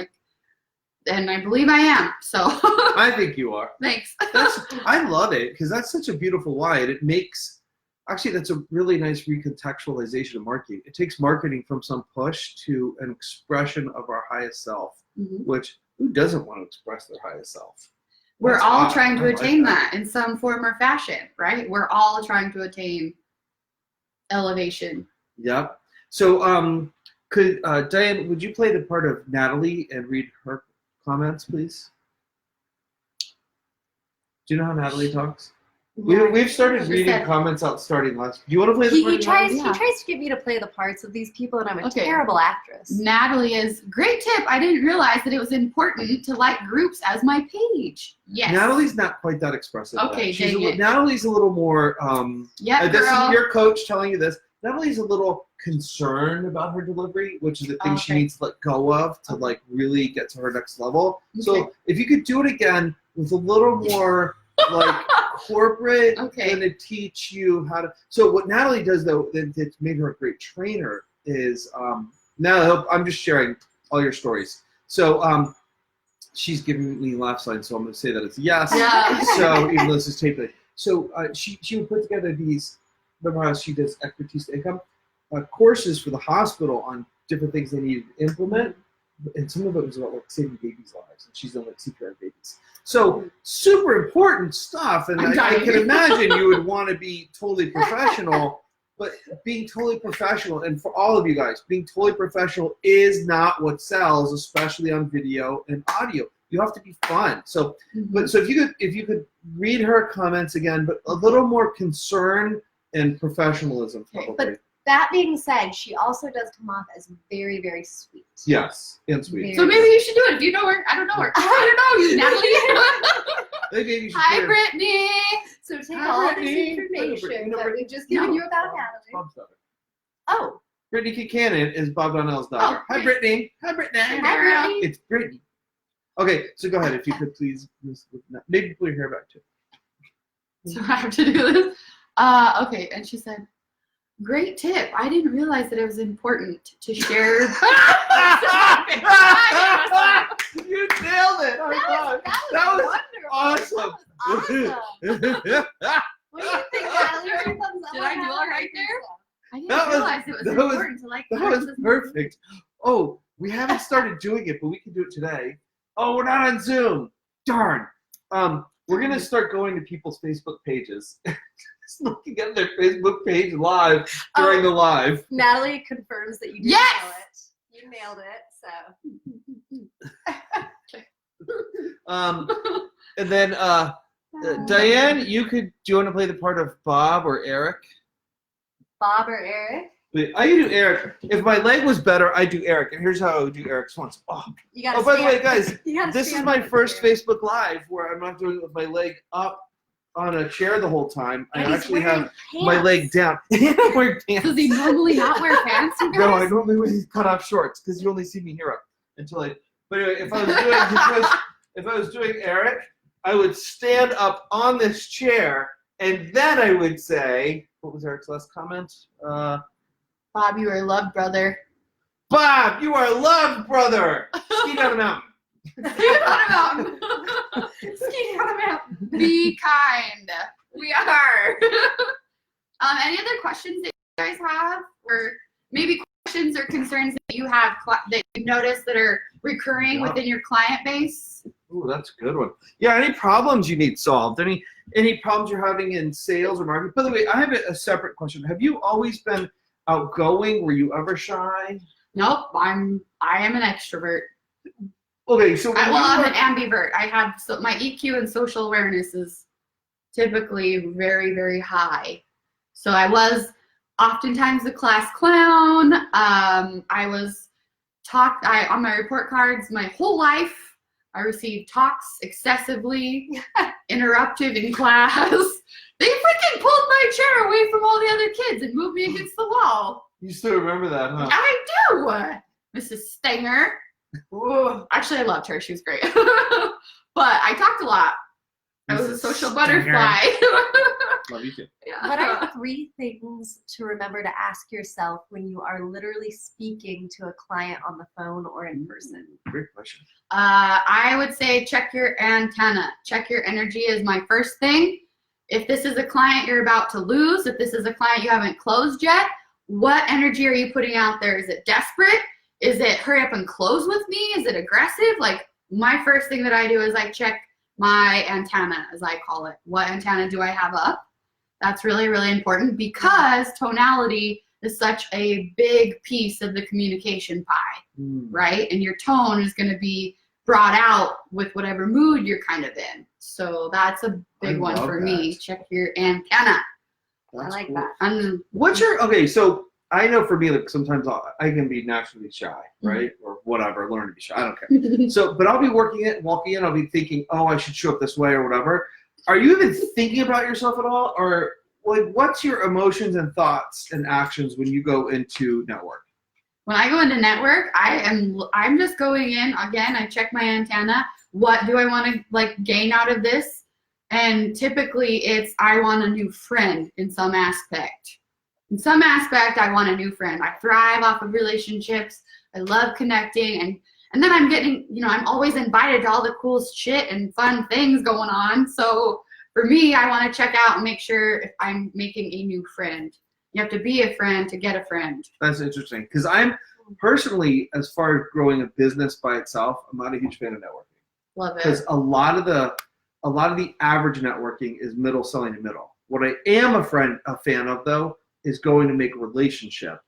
And I believe I am. So I think you are. Thanks. I love it because that's such a beautiful why. And it makes, actually, that's a really nice recontextualization of marketing. It takes marketing from some push to an expression of our highest self. Mm-hmm. Which, who doesn't want to express their highest self? We're all trying to attain that in some form or fashion, right? We're all trying to attain elevation. Yep. So, could Diane, would you play the part of Natalie and read her comments, please? Do you know how Natalie talks? Yeah, we've started reading comments out starting last. Do you want to play the part? He tries to get me to play the parts of these people, and I'm a terrible actress. Natalie is great tip. I didn't realize that it was important to like groups as my page. Yes. Natalie's not quite that expressive. Okay, Natalie's a little more. This is your coach telling you this. Natalie's a little concerned about her delivery, which is the thing she needs to let go of to like really get to her next level. Okay. So if you could do it again with a little more like corporate, going to teach you how to. So what Natalie does though, that's made her a great trainer is now I'm just sharing all your stories. So she's giving me laugh signs, so I'm going to say that it's yes. Yeah. So even though this is taped, so she would put together these. Remember how she does expertise to income courses for the hospital on different things they needed to implement, and some of it was about like saving babies' lives, and she's done like CPR babies. So super important stuff, and I can imagine you would want to be totally professional, but being totally professional, and for all of you guys, being totally professional is not what sells, especially on video and audio. You have to be fun. So, but so if you could read her comments again, but a little more concern and professionalism, probably. But that being said, she also does come off as very, very sweet. Yes, and sweet. So maybe you should do it if you know her. I don't know her. I don't know you, Natalie. Maybe you should. Hi, Brittany. So take all this information that we've just given you about Natalie. Oh. Brittany Kincannon is Bob Donnell's daughter. Hi, Brittany. Hi, Brittany. Hi, Brittany. It's Brittany. Okay, so go ahead if you could please. Maybe pull your hair back too. So I have to do this. Okay, and she said, great tip. I didn't realize that it was important to share. You nailed it. That was awesome. What do you think, Natalie? Did I do all right there? I didn't realize it was important to like. That was perfect. Oh, We haven't started doing it, but we can do it today. Oh, we're not on Zoom. Darn. We're gonna start going to people's Facebook pages, just looking at their Facebook page live during the live. Natalie confirms that you did Yes! nail it. You nailed it. So. And then Diane, do you want to play the part of Bob or Eric? Bob or Eric? Wait, I do Eric. If my leg was better, I'd do Eric. And here's how I would do Eric's once. Oh, You gotta by the way, stand- guys, you gotta this is stand my up first here. Facebook Live where I'm not doing it with my leg up on a chair the whole time. I And he's actually wearing have my leg down. I'm wearing pants. Does he normally not wear pants, you guys? No, I normally wear these cut off shorts because you only see me here up until I. But anyway, if I was doing Eric, I would stand up on this chair and then I would say, what was Eric's last comment? Bob, you are loved, brother. Bob, you are loved, brother. Ski down a mountain. Ski down a mountain. Be kind. We are. Any other questions that you guys have, or maybe questions or concerns that you have that you notice that are recurring within your client base? Ooh, that's a good one. Yeah, any problems you need solved? Any problems you're having in sales or marketing? By the way, I have a separate question. Have you always been outgoing? Were you ever shy? Nope. I am an extrovert. Okay, so I'm an ambivert. I have my EQ and social awareness is typically very, very high. So I was oftentimes the class clown. I was on my report cards my whole life. I received talks excessively, interrupted in class. They freaking pulled my chair away from all the other kids and moved me against the wall. You still remember that, huh? I do, Mrs. Stenger. Ooh, actually, I loved her. She was great. But I talked a lot. I was a social butterfly. Love you too. Yeah. What are 3 things to remember to ask yourself when you are literally speaking to a client on the phone or in person? Great question. I would say check your antenna. Check your energy is my first thing. If this is a client you're about to lose, if this is a client you haven't closed yet, what energy are you putting out there? Is it desperate? Is it hurry up and close with me? Is it aggressive? Like, my first thing that I do is I check my antenna, as I call it. What antenna do I have up? That's really, really important because tonality is such a big piece of the communication pie, right? And your tone is going to be brought out with whatever mood you're kind of in. So that's a big one for me. Check your antenna. I like cool. that. What's your, okay, so I know for me, like sometimes I can be naturally shy, right? Or whatever, learn to be shy, I don't care. So, but I'll be walking in, I'll be thinking, oh, I should show up this way or whatever. Are you even thinking about yourself at all? Or like, what's your emotions and thoughts and actions when you go into network? When I go into network, I'm just going in, again, I check my antenna. What do I want to like gain out of this? And typically it's, I want a new friend in some aspect. In some aspect, I want a new friend. I thrive off of relationships. I love connecting. And then I'm getting, I'm always invited to all the cool shit and fun things going on. So for me, I want to check out and make sure if I'm making a new friend. You have to be a friend to get a friend. That's interesting. Because I'm personally, as far as growing a business by itself, I'm not a huge fan of networking. Love it. Because a lot of the average networking is middle selling to middle. What I am a fan of though, is going to make a relationship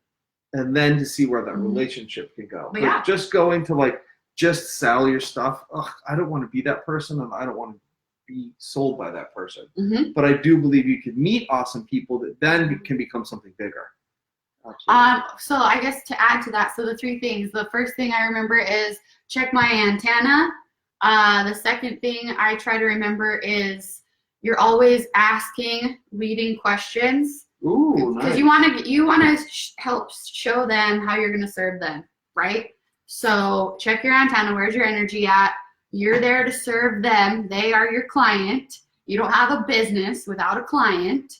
and then to see where that relationship can go. Yeah. But just going to like, just sell your stuff. I don't want to be that person and I don't want to be sold by that person. But I do believe you can meet awesome people that then can become something bigger. Absolutely. So I guess to add to that, so the 3 things, the first thing I remember is check my antenna. The second thing I try to remember is you're always asking leading questions. Ooh, nice. Because you want to help show them how you're going to serve them, right? So check your antenna. Where's your energy at? You're there to serve them. They are your client. You don't have a business without a client.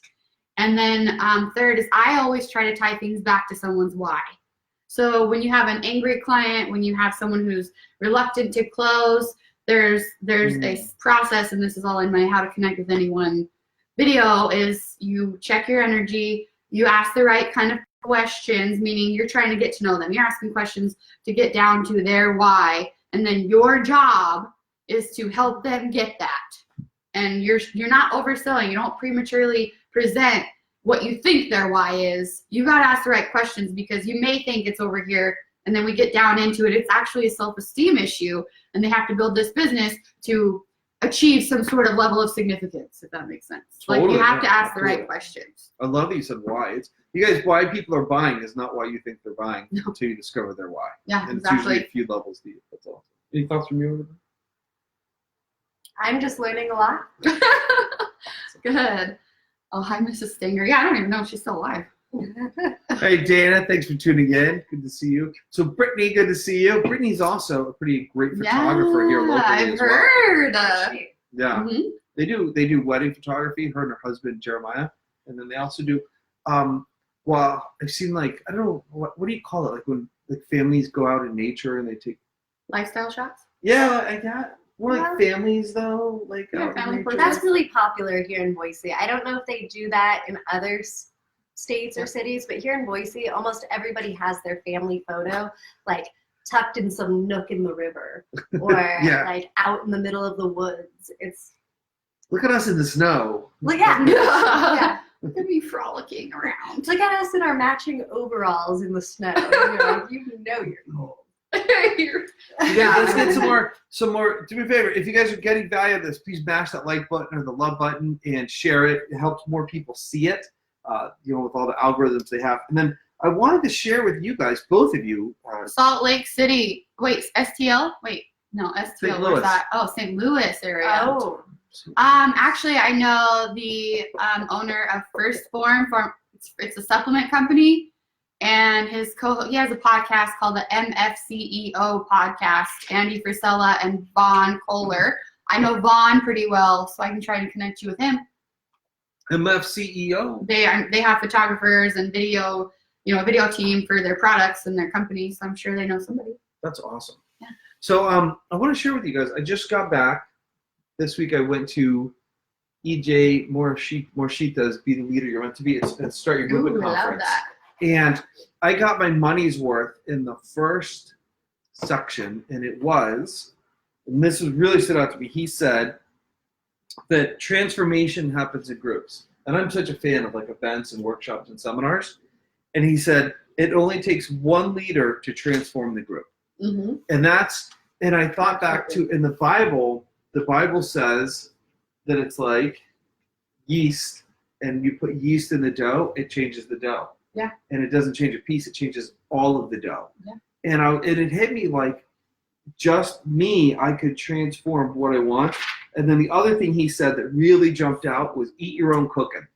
And then third is I always try to tie things back to someone's why. So when you have an angry client, when you have someone who's reluctant to close, there's a process, and this is all in my How to Connect with Anyone video, is you check your energy, you ask the right kind of questions, meaning you're trying to get to know them. You're asking questions to get down to their why, and then your job is to help them get that. And you're not overselling. You don't prematurely present what you think their why is. You got to ask the right questions, because you may think it's over here, and then we get down into it. It's actually a self-esteem issue, and they have to build this business to achieve some sort of level of significance, if that makes sense. Totally, like you have to ask absolutely. the right questions. I love that you said why. It's you guys, why people are buying is not why you think they're buying until you discover their why. Yeah, and exactly. it's usually a few levels deep. That's all. Any thoughts from you? I'm just learning a lot. Good. Oh, hi, Mrs. Stinger. Yeah, I don't even know if she's still alive. Hey, Dana, thanks for tuning in. Good to see you. So, Brittany, good to see you. Brittany's also a pretty great photographer here locally I've as well. heard. Yeah, Mhm. they do wedding photography. Her and her husband Jeremiah, and then they also do. Well, I've seen like I don't know what do you call it, like when like families go out in nature and they take. Lifestyle shots? Yeah, I got more like families though, like Yeah, out in family nature. portraits. That's really popular here in Boise. I don't know if they do that in other states or cities, but here in Boise, almost everybody has their family photo, like tucked in some nook in the river, or Yeah. like out in the middle of the woods. It's Look at us in the snow. look at yeah. They'll be frolicking around. Look at us in our matching overalls in the snow. You know you're cold. Yeah, let's get some more. Do me a favor, if you guys are getting value out of this, please mash that like button or the love button and share it. It helps more people see it. With all the algorithms they have. And then I wanted to share with you guys, both of you. Salt Lake City. Wait, STL? Wait, no, STL. St. Where's Louis. that? Oh, St. Louis area. Oh, Actually, I know the owner of Firstborn. It's a supplement company, and he has a podcast called the MFCEO podcast. Andy Frisella and Vaughn Kohler. I know Vaughn pretty well, so I can try to connect you with him. MFCEO. They have photographers and video team for their products and their companies. So I'm sure they know somebody. That's awesome. Yeah. So I want to share with you guys. I just got back. This week I went to EJ Morishita's Be the Leader You're Meant to Be. It's Start Your Movement Ooh, I love Conference. that. And I got my money's worth in the first section, and this was really stood out to me. He said that transformation happens in groups. And I'm such a fan of like events and workshops and seminars. And he said, it only takes one leader to transform the group. Mm-hmm. And I thought back to in the Bible says that it's like yeast, and you put yeast in the dough, it changes the dough. Yeah. And it doesn't change a piece, it changes all of the dough. Yeah. And it hit me like just me, I could transform what I want. And then the other thing he said that really jumped out was eat your own cooking.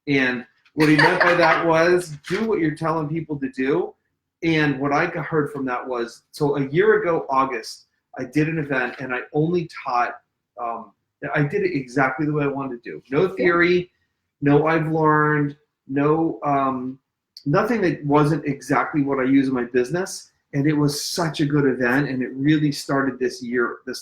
And what he meant by that was do what you're telling people to do. And what I heard from that was, so a year ago, August, I did an event and I only taught, I did it exactly the way I wanted to do. No theory, no I've learned, no nothing that wasn't exactly what I use in my business. And it was such a good event. And it really started this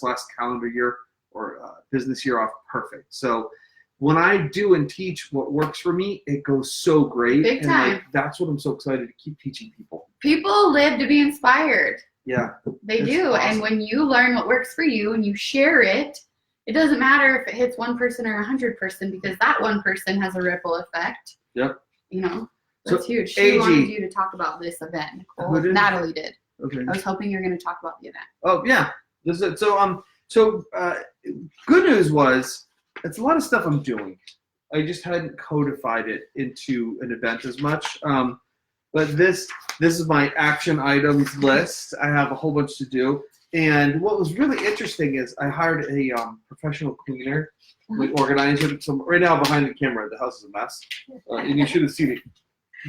last calendar year or business year off perfect. So when I do and teach what works for me, it goes so great. Big and time. like, that's what I'm so excited to keep teaching people. People live to be inspired. Yeah. They It's do. awesome. And when you learn what works for you and you share it, it doesn't matter if it hits one person or 100 person, because that one person has a ripple effect. Yep. That's So, huge. She AG. wanted you to talk about this event, Nicole. Who did? Natalie did. Okay. I was hoping you were going to talk about the event. Oh yeah. So good news was it's a lot of stuff I'm doing. I just hadn't codified it into an event as much. But this is my action items list. I have a whole bunch to do. And what was really interesting is I hired a professional cleaner, like organizer. So right now behind the camera, the house is a mess, and you should have seen it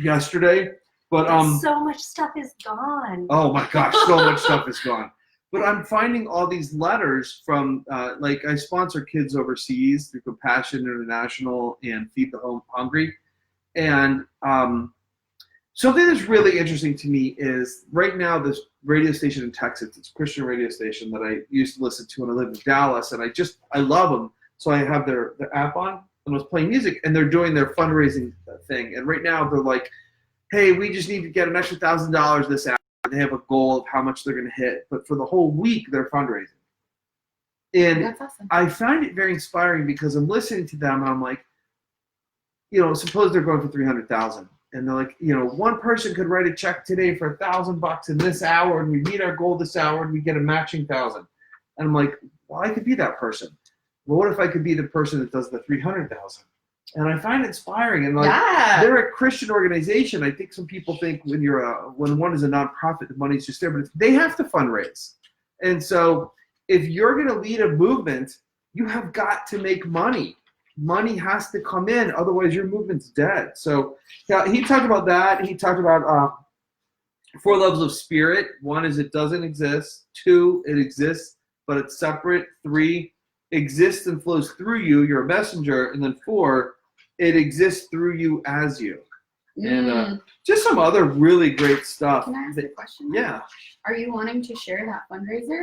yesterday. But so much stuff is gone. oh my gosh, so much stuff is gone. But I'm finding all these letters from, like I sponsor kids overseas through Compassion International and Feed the Hungry. And something that's really interesting to me is right now this radio station in Texas, it's a Christian radio station that I used to listen to when I lived in Dallas. And I love them. So I have their app on and I was playing music and they're doing their fundraising thing. And right now they're like, hey, we just need to get an extra $1,000 this hour. They have a goal of how much they're going to hit, but for the whole week, they're fundraising. And That's awesome. I find it very inspiring because I'm listening to them and I'm like, you know, suppose they're going for 300,000, and they're like, you know, one person could write a check today for $1,000 in this hour, and we meet our goal this hour, and we get a matching 1,000. And I'm like, well, I could be that person. Well, what if I could be the person that does the 300,000? And I find it inspiring. And like, they're a Christian organization. I think some people think when when one is a nonprofit, the money's just there, but they have to fundraise. And so if you're going to lead a movement, you have got to make money. Money has to come in, otherwise your movement's dead. So yeah, he talked about that. He talked about 4 levels of spirit. 1 is it doesn't exist. 2, it exists, but it's separate. 3, exists and flows through you. You're a messenger. And then 4, it exists through you as you. And just some other really great stuff. Can I ask a question? Yeah. Are you wanting to share that fundraiser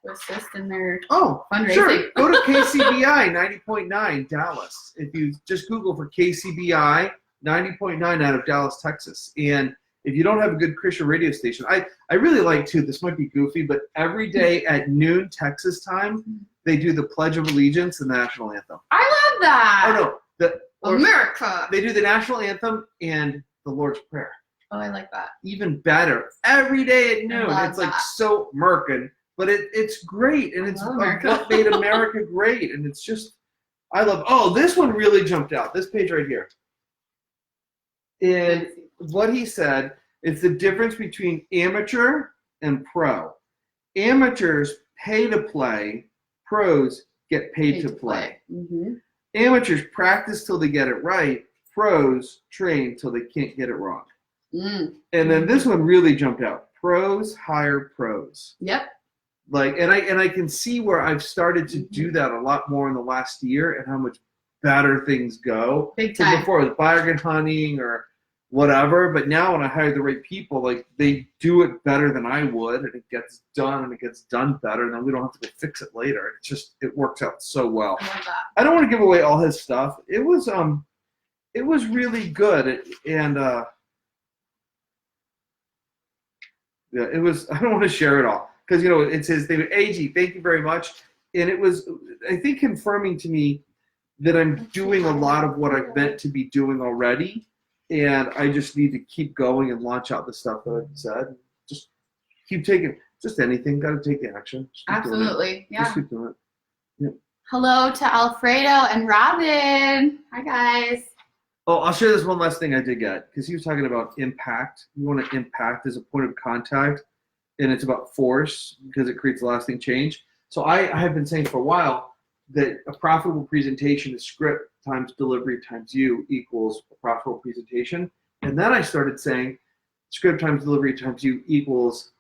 to assist in their fundraising? Sure. Go to KCBI 90.9 Dallas. If you just Google for KCBI 90.9 out of Dallas, Texas. And if you don't have a good Christian radio station, I really like to, this might be goofy, but every day at noon Texas time, they do the Pledge of Allegiance and the National Anthem. I love that. Oh, no. America. They do the National Anthem and the Lord's Prayer. Oh, I like that. Even better. Every day at noon. It's like that. so American, but it's great. And it's like what made America great. And it's just, I love, this one really jumped out. This page right here. And what he said, it's the difference between amateur and pro. Amateurs pay to play. Pros get paid to play. Mm-hmm. Amateurs practice till they get it right. Pros train till they can't get it wrong. And then this one really jumped out. Pros hire pros. Yep. Like, and I can see where I've started to do that a lot more in the last year, and how much better things go. Big time. Before it was bargain hunting or whatever, but now when I hire the right people, like, they do it better than I would, and it gets done, and it gets done better, and then we don't have to go fix it later. It works out so well. I love that. I don't want to give away all his stuff. It was really good, and yeah, it was. I don't want to share it all because it's his thing. AG, thank you very much, and it was, I think, confirming to me that I'm doing a lot of what I've meant to be doing already. And I just need to keep going and launch out the stuff that I've said. Just keep taking, just anything. Got to take the action. Absolutely. Yeah. Just keep doing it. Yeah. Hello to Alfredo and Robin. Hi, guys. Oh, I'll share this one last thing I did get, because he was talking about impact. You want to impact as a point of contact, and it's about force because it creates lasting change. So I have been saying for a while that a profitable presentation is script times delivery times you equals a profitable presentation. And then I started saying script times delivery times you equals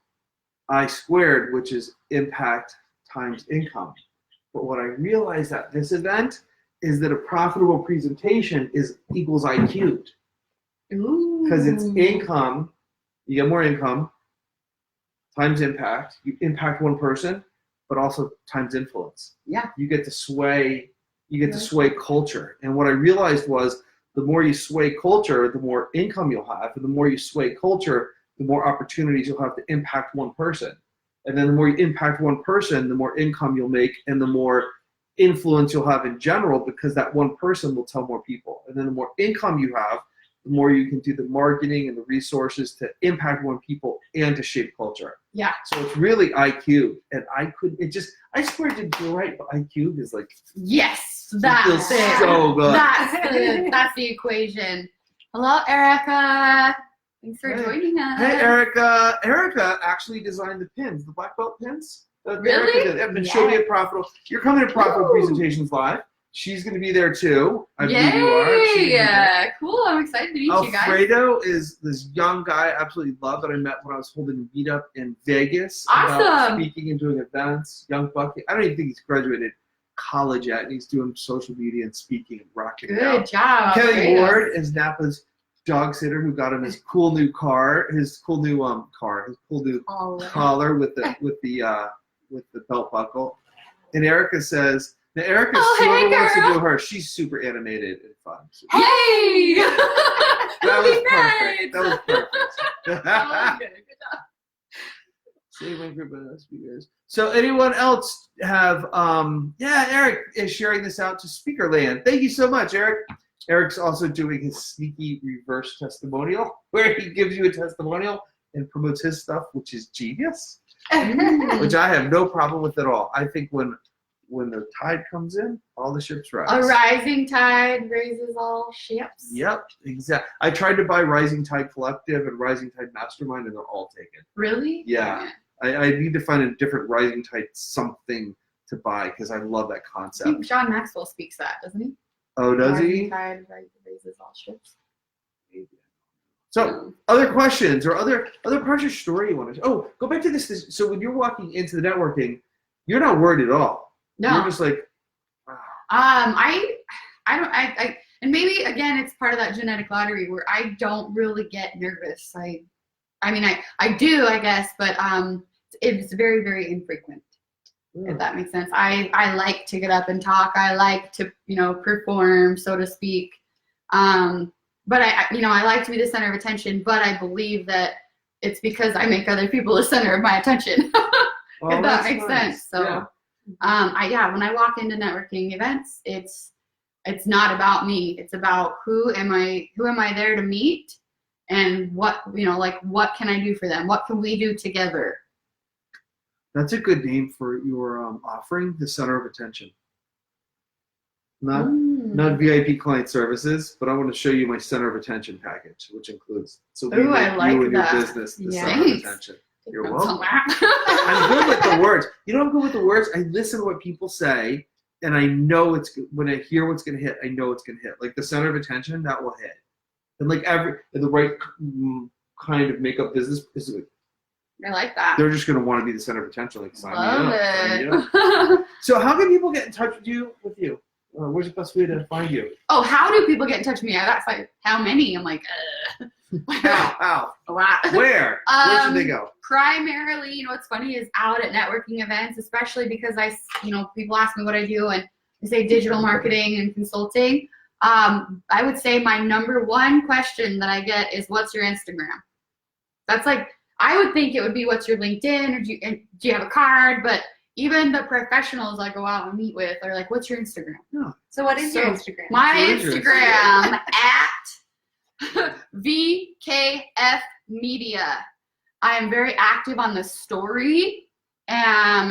I squared, which is impact times income. But what I realized at this event is that a profitable presentation equals I cubed. Because it's income, you get more income, times impact. You impact one person, but also times influence. Yeah. You get to sway culture. And what I realized was the more you sway culture, the more income you'll have. And the more you sway culture, the more opportunities you'll have to impact one person. And then the more you impact one person, the more income you'll make and the more influence you'll have in general, because that one person will tell more people. And then the more income you have, the more you can do the marketing and the resources to impact one people and to shape culture. Yeah. So it's really IQ. And I squared it right, but IQ is like, yes, that's feels it. So good. That's the equation. Hello, Erica. Thanks for joining us. Hey, Erica. Erica actually designed the pins, the black belt pins. Really? Erica did. And she'll be at Profitable. You're coming to Profitable Presentations Live. She's going to be there too. I believe you are. Yeah, cool. I'm excited to meet you guys. Alfredo is this young guy I absolutely love that I met when I was holding a meetup in Vegas. Awesome. About speaking and doing events. Young bucket. I don't even think he's graduated college yet, and he's doing social media and speaking and rocking it out. Good job. Kelly Ward is Napa's dog sitter who got him his cool new car, his cool new collar with the belt buckle. And Erica says, Now, Erica sort of wants to do her. She's super animated and fun. So Hey! that was perfect. That was perfect. Oh, good job. Save my group of speakers. So anyone else have Eric is sharing this out to Speakerland. Thank you so much, Eric. Eric's also doing his sneaky reverse testimonial where he gives you a testimonial and promotes his stuff, which is genius. Which I have no problem with at all. I think when the tide comes in, all the ships rise. A rising tide raises all ships. Yep, exactly. I tried to buy Rising Tide Collective and Rising Tide Mastermind, and they're all taken. Really? Yeah. I need to find a different Rising Tide something to buy because I love that I concept. think John Maxwell speaks that, doesn't he? Oh, does Rising he? tide raises all ships. So, other questions or other parts of your story you want to? Oh, go back to this. So when you're walking into the networking, you're not worried at all. No. You're just like, wow. I don't, and maybe again, it's part of that genetic lottery where I don't really get nervous. I mean, I do, I guess, but it's very, very infrequent. If that makes sense. I like to get up and talk. I like to, perform, so to speak. But I like to be the center of attention, but I believe that it's because I make other people the center of my attention. If that makes sense. So, when I walk into networking events, it's not about me. It's about who am I there to meet, and what what can I do for them? What can we do together? That's a good name for your offering, the center of attention. Not VIP client services, but I want to show you my center of attention package, which includes I like you and that. your business the center of Thanks. attention. You're welcome. I'm good with the words. I'm good with the words. I listen to what people say, and I know when I hear what's going to hit, I know it's going to hit. Like the center of attention, that will hit. And like the right kind of makeup business is. I like that. They're just going to want to be the center of attention. Like sign Love me up. it. Sign me up. So how can people get in touch with you? Where's the best way to find you? Oh, how do people get in touch with me? I got like, how many? I'm like, How? a lot. Where should they go? Primarily, what's funny is out at networking events, especially because people ask me what I do and I say digital marketing and consulting. I would say my number one question that I get is, what's your Instagram? That's like, I would think it would be, what's your LinkedIn, or do you have a card? But even the professionals I go out and meet with are like, what's your Instagram? No. So what is your Instagram? My What is your Instagram at VKF Media. I am very active on the story, and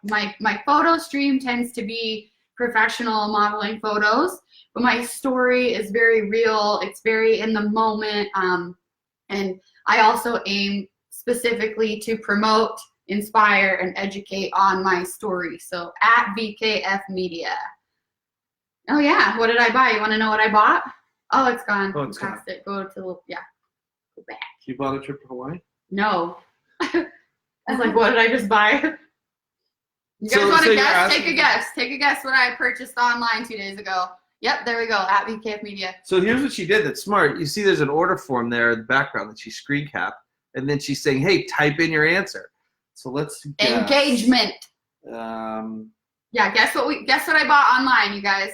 my photo stream tends to be professional modeling photos, but my story is very real. It's very in the moment, and I also aim specifically to promote, inspire, and educate on my story. So at VKF Media. Oh yeah, what did I buy? You want to know what I bought? Oh, it's gone. Oh, it's Past it. Go back. You bought a trip to Hawaii? No. I was like, what did I just buy? You guys So want to you're guess? asking- Take a guess. Take a guess what I purchased online 2 days ago. Yep, there we go. At VKF Media. So here's what she did that's smart. You see there's an order form there in the background that she screen capped, and then she's saying, hey, type in your answer. So let's guess. Engagement. Yeah, guess what I bought online, you guys.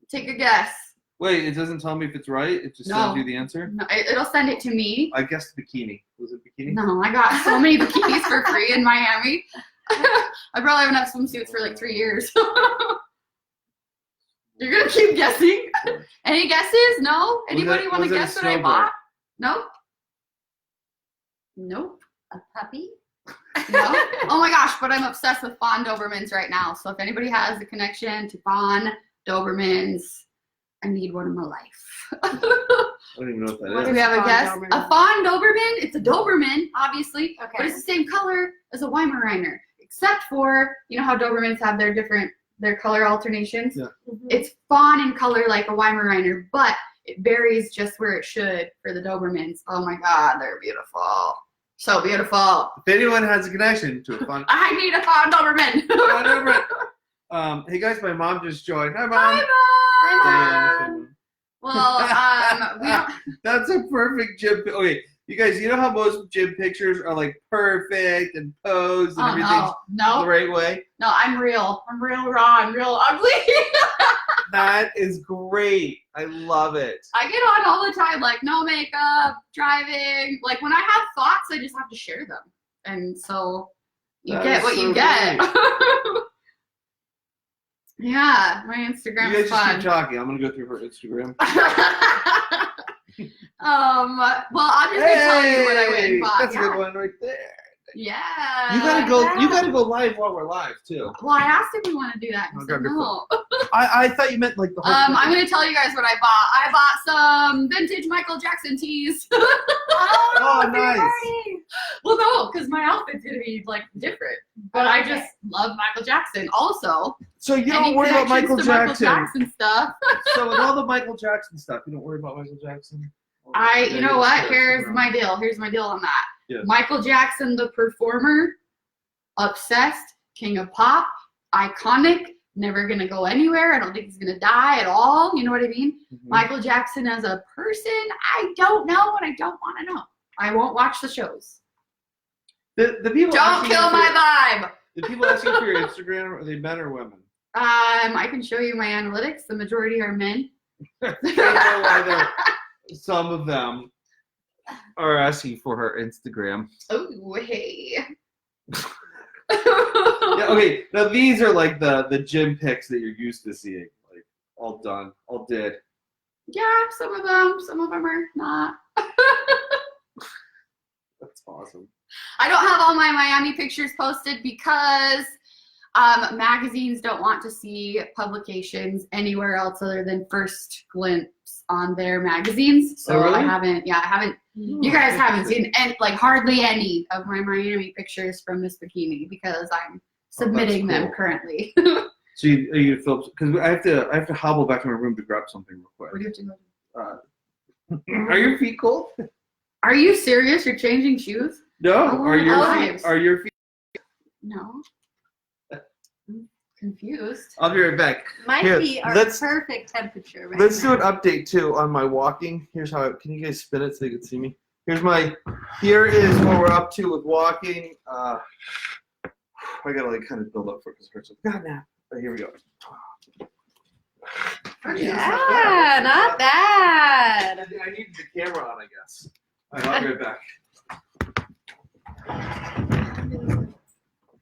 Take a guess. Wait, it doesn't tell me if it's right. It just No. sends you the answer. No, it'll send it to me. I guessed bikini. Was it bikini? No, I got so many bikinis for free in Miami. I probably haven't had swimsuits for like 3 years. You're gonna keep guessing. Any guesses? No? Anybody want to was it a guess what I snowboard? bought? No? Nope. A puppy? No? Oh my gosh, but I'm obsessed with Fawn Dobermans right now. So if anybody has a connection to Fawn Dobermans, I need one in my life. I don't even know what that Do is. we have a Fawn guess? Doberman? A Fawn Doberman? It's a Doberman, obviously, Okay. but it's the same color as a Weimaraner, except for, how Dobermans have their color alternations? Yeah. Mm-hmm. It's fawn in color like a Weimaraner, but it varies just where it should for the Dobermans. Oh my God, they're beautiful. So beautiful. If anyone has a connection to a fun, I need a Fawn Doberman. Hey guys, my mom just joined. Hi, Mom. Hi, Mom. Yeah, Well, we don't. that's a perfect Jim. Okay, You guys, you know how most gym pictures are like perfect and posed and everything's no. the right way? No, I'm real. I'm real raw. I'm real ugly. That is great. I love it. I get on all the time, like no makeup, driving. Like when I have thoughts, I just have to share them. And so you That get is what so you get. great. Yeah, my Instagram You guys is just fun. keep talking. I'm gonna go through her Instagram. Well, I'm just gonna tell you what I went and bought. That's a Yeah. good one right there. Yeah. You gotta go live while we're live too. Well, I asked if we want to do that. And Oh, he said grab your no. I thought you meant like the whole I'm gonna tell you guys what I bought. I bought some vintage Michael Jackson tees. Oh, nice. Well, no, because my outfit's gonna be like different. But I just love Michael Jackson. Also, So you any don't worry about connections Michael to Jackson. Michael Jackson stuff. So with all the Michael Jackson stuff, you don't worry about Michael Jackson? You know what? Here's my deal. Here's my deal on that. Yeah. Michael Jackson, the performer, obsessed, king of pop, iconic, never gonna go anywhere. I don't think he's gonna die at all. You know what I mean? Mhm. Michael Jackson as a person, I don't know, and I don't want to know. I won't watch the shows. The people Don't asking kill you for my your- vibe. The people asking for your Instagram, are they men or women? I can show you my analytics. The majority are men. I don't know why some of them are asking for her Instagram. Oh, hey. Yeah, okay, now these are like the gym pics that you're used to seeing. Like, all done, all did. Yeah, some of them are not. That's awesome. I don't have all my Miami pictures posted because magazines don't want to see publications anywhere else other than First Glimpse on their magazines. So Oh, really? I haven't. You guys haven't seen like hardly any of my Miami pictures from Miss Bikini because I'm submitting them cool. currently. So you Phillips, because I have to hobble back to my room to grab something real quick. What do you have to go do? Are your feet cold? Are you serious? You're changing shoes? No. Oh, Are your lives. feet? Are your feet? No. I'm confused. I'll be right back. My Here, feet are let's- perfect temperature right Let's now. do an update too on my walking. Here's how. Can you guys spin it so you can see me? Here is what we're up to with walking. I gotta like kind of build up for it because it hurts. God, now. Here we go. Actually, that's Yeah, not bad. I need the camera on, I guess. All right, I'll be right back.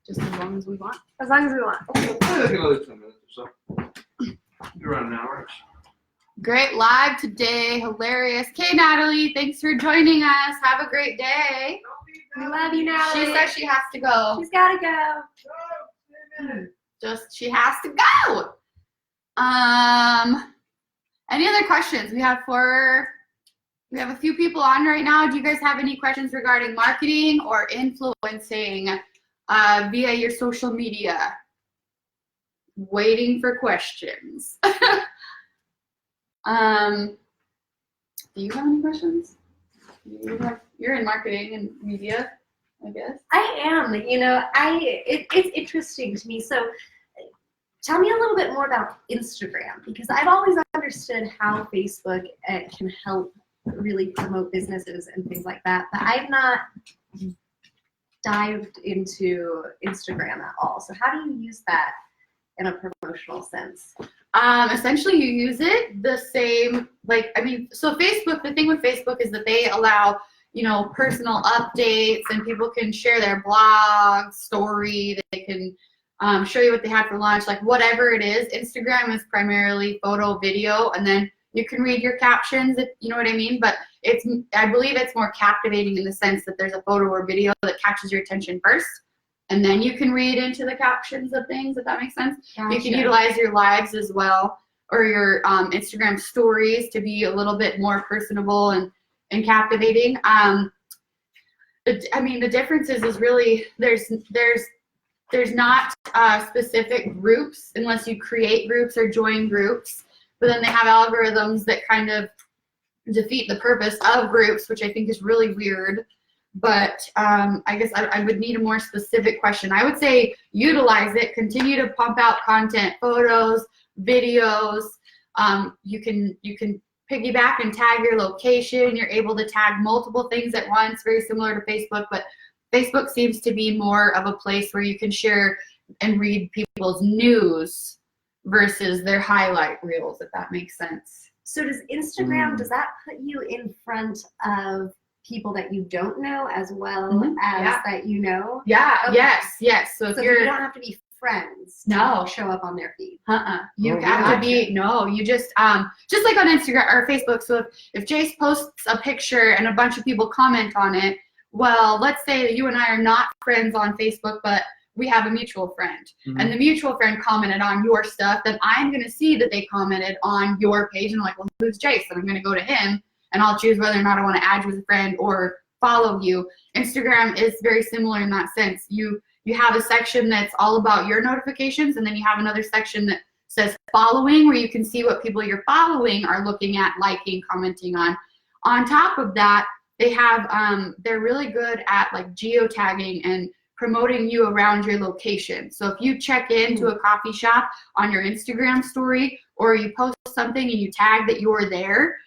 Just as long as we want. As long as we want. Probably like another 10 minutes or so. Around an hour. Great live today. Hilarious. Okay, Natalie, thanks for joining us. Have a great day. We love you, Natalie. She says she has to go. She's gotta go. She has to go. Any other questions? We have a few people on right now. Do you guys have any questions regarding marketing or influencing via your social media? Waiting for questions. Do you have any questions? You're in marketing and media, I guess. I am. It's interesting to me. So tell me a little bit more about Instagram, because I've always understood how Facebook can help really promote businesses and things like that, but I've not dived into Instagram at all. So how do you use that in a promotional sense? Essentially, you use it the same, so Facebook, the thing with Facebook is that they allow, personal updates, and people can share their blog, story, they can show you what they had for lunch, like whatever it is. Instagram is primarily photo, video, and then you can read your captions, if you know what I mean, but I believe it's more captivating in the sense that there's a photo or video that catches your attention first, and then you can read into the captions of things, if that makes sense. Gotcha. You can utilize your lives as well, or your Instagram stories to be a little bit more personable and captivating. The difference is really there's not specific groups unless you create groups or join groups, but then they have algorithms that kind of defeat the purpose of groups, which I think is really weird. But I guess I would need a more specific question. I would say utilize it, continue to pump out content, photos, videos. You can piggyback and tag your location. You're able to tag multiple things at once, very similar to Facebook, but Facebook seems to be more of a place where you can share and read people's news versus their highlight reels, if that makes sense. So does Instagram, does that put you in front of people that you don't know as well as that you know? Yeah, Okay. yes. So if So you're, you don't have to be friends to show up on their feed. You have to be, you just like on Instagram or Facebook. So if Jase posts a picture and a bunch of people comment on it, well, let's say that you and I are not friends on Facebook, but we have a mutual friend, and the mutual friend commented on your stuff, then I'm going to see that they commented on your page, and I'm like, well, who's Jase? And I'm going to go to him, and I'll choose whether or not I want to add you as a friend or follow you. Instagram is very similar in that sense. You have a section that's all about your notifications, and then you have another section that says following, where you can see what people you're following are looking at, liking, commenting on. On top of that, they have they're really good at like geotagging and promoting you around your location. So if you check into a coffee shop on your Instagram story, or you post something and you tag that you're there,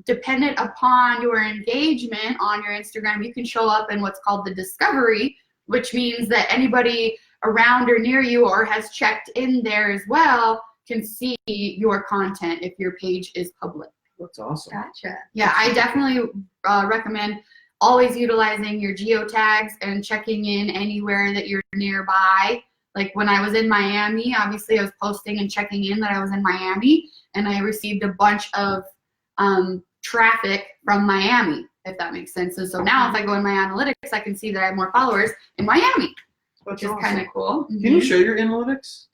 dependent upon your engagement on your Instagram, you can show up in what's called the discovery, which means that anybody around or near you or has checked in there as well can see your content if your page is public. That's awesome. Gotcha. Yeah, I definitely recommend always utilizing your geotags and checking in anywhere that you're nearby. Like when I was in Miami, obviously I was posting and checking in that I was in Miami, and I received a bunch of traffic from Miami, if that makes sense. And so now if I go in my analytics, I can see that I have more followers in Miami, which is kind of cool. Can you show your analytics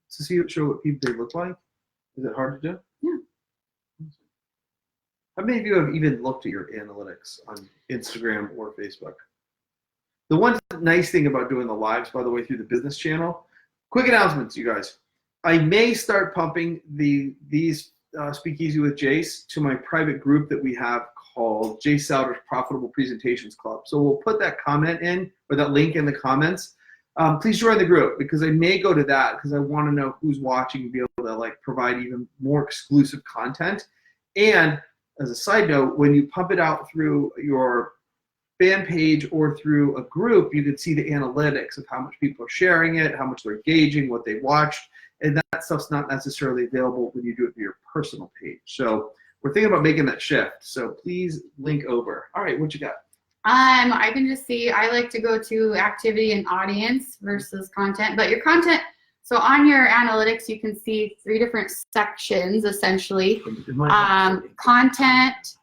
to show what people they look like? Is it hard to do? Yeah. How many of you have even looked at your analytics on Instagram or Facebook? The one nice thing about doing the lives, by the way, through the business channel, quick announcements, you guys. I may start pumping these Speakeasy with Jase to my private group that we have called Jase Souder's Profitable Presentations Club. So we'll put that comment in, or that link in the comments. Please join the group, because I may go to that because I want to know who's watching and be able to like provide even more exclusive content. And as a side note, when you pump it out through your fan page or through a group, you can see the analytics of how much people are sharing it, how much they're engaging, what they watched, and that stuff's not necessarily available when you do it through your personal page. So we're thinking about making that shift. So please link over. All right, what you got? I can just see, I like to go to activity and audience versus content, but your content, so on your analytics, you can see 3 different sections, essentially. Content,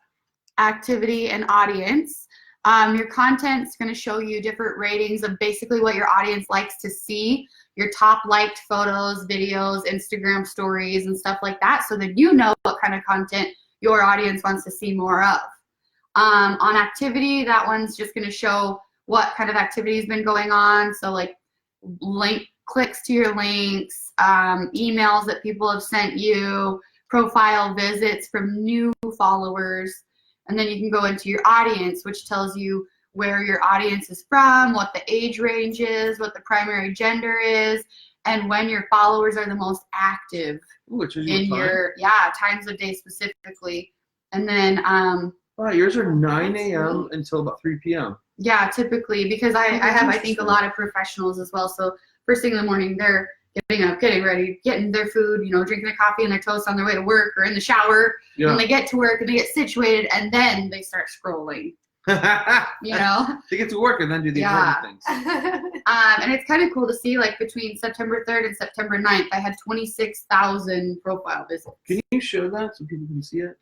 activity, and audience. Your content is going to show you different ratings of basically what your audience likes to see, your top liked photos, videos, Instagram stories, and stuff like that, so that you know what kind of content your audience wants to see more of. On activity, that one's just going to show what kind of activity has been going on, so like clicks to your links, emails that people have sent you, profile visits from new followers, and then you can go into your audience, which tells you where your audience is from, what the age range is, what the primary gender is, and when your followers are the most active. Which is in your times of day specifically. And then wow, yours are 9 a.m. until about 3 p.m. Yeah, typically, because I have, I think, a lot of professionals as well. So first thing in the morning, they're getting up, getting ready, getting their food, drinking their coffee and their toast on their way to work or in the shower. Yeah. And they get to work and they get situated, and then they start scrolling. They get to work and then do the important things. And it's kind of cool to see, like, between September 3rd and September 9th, I had 26,000 profile visits. Can you show that so people can see it?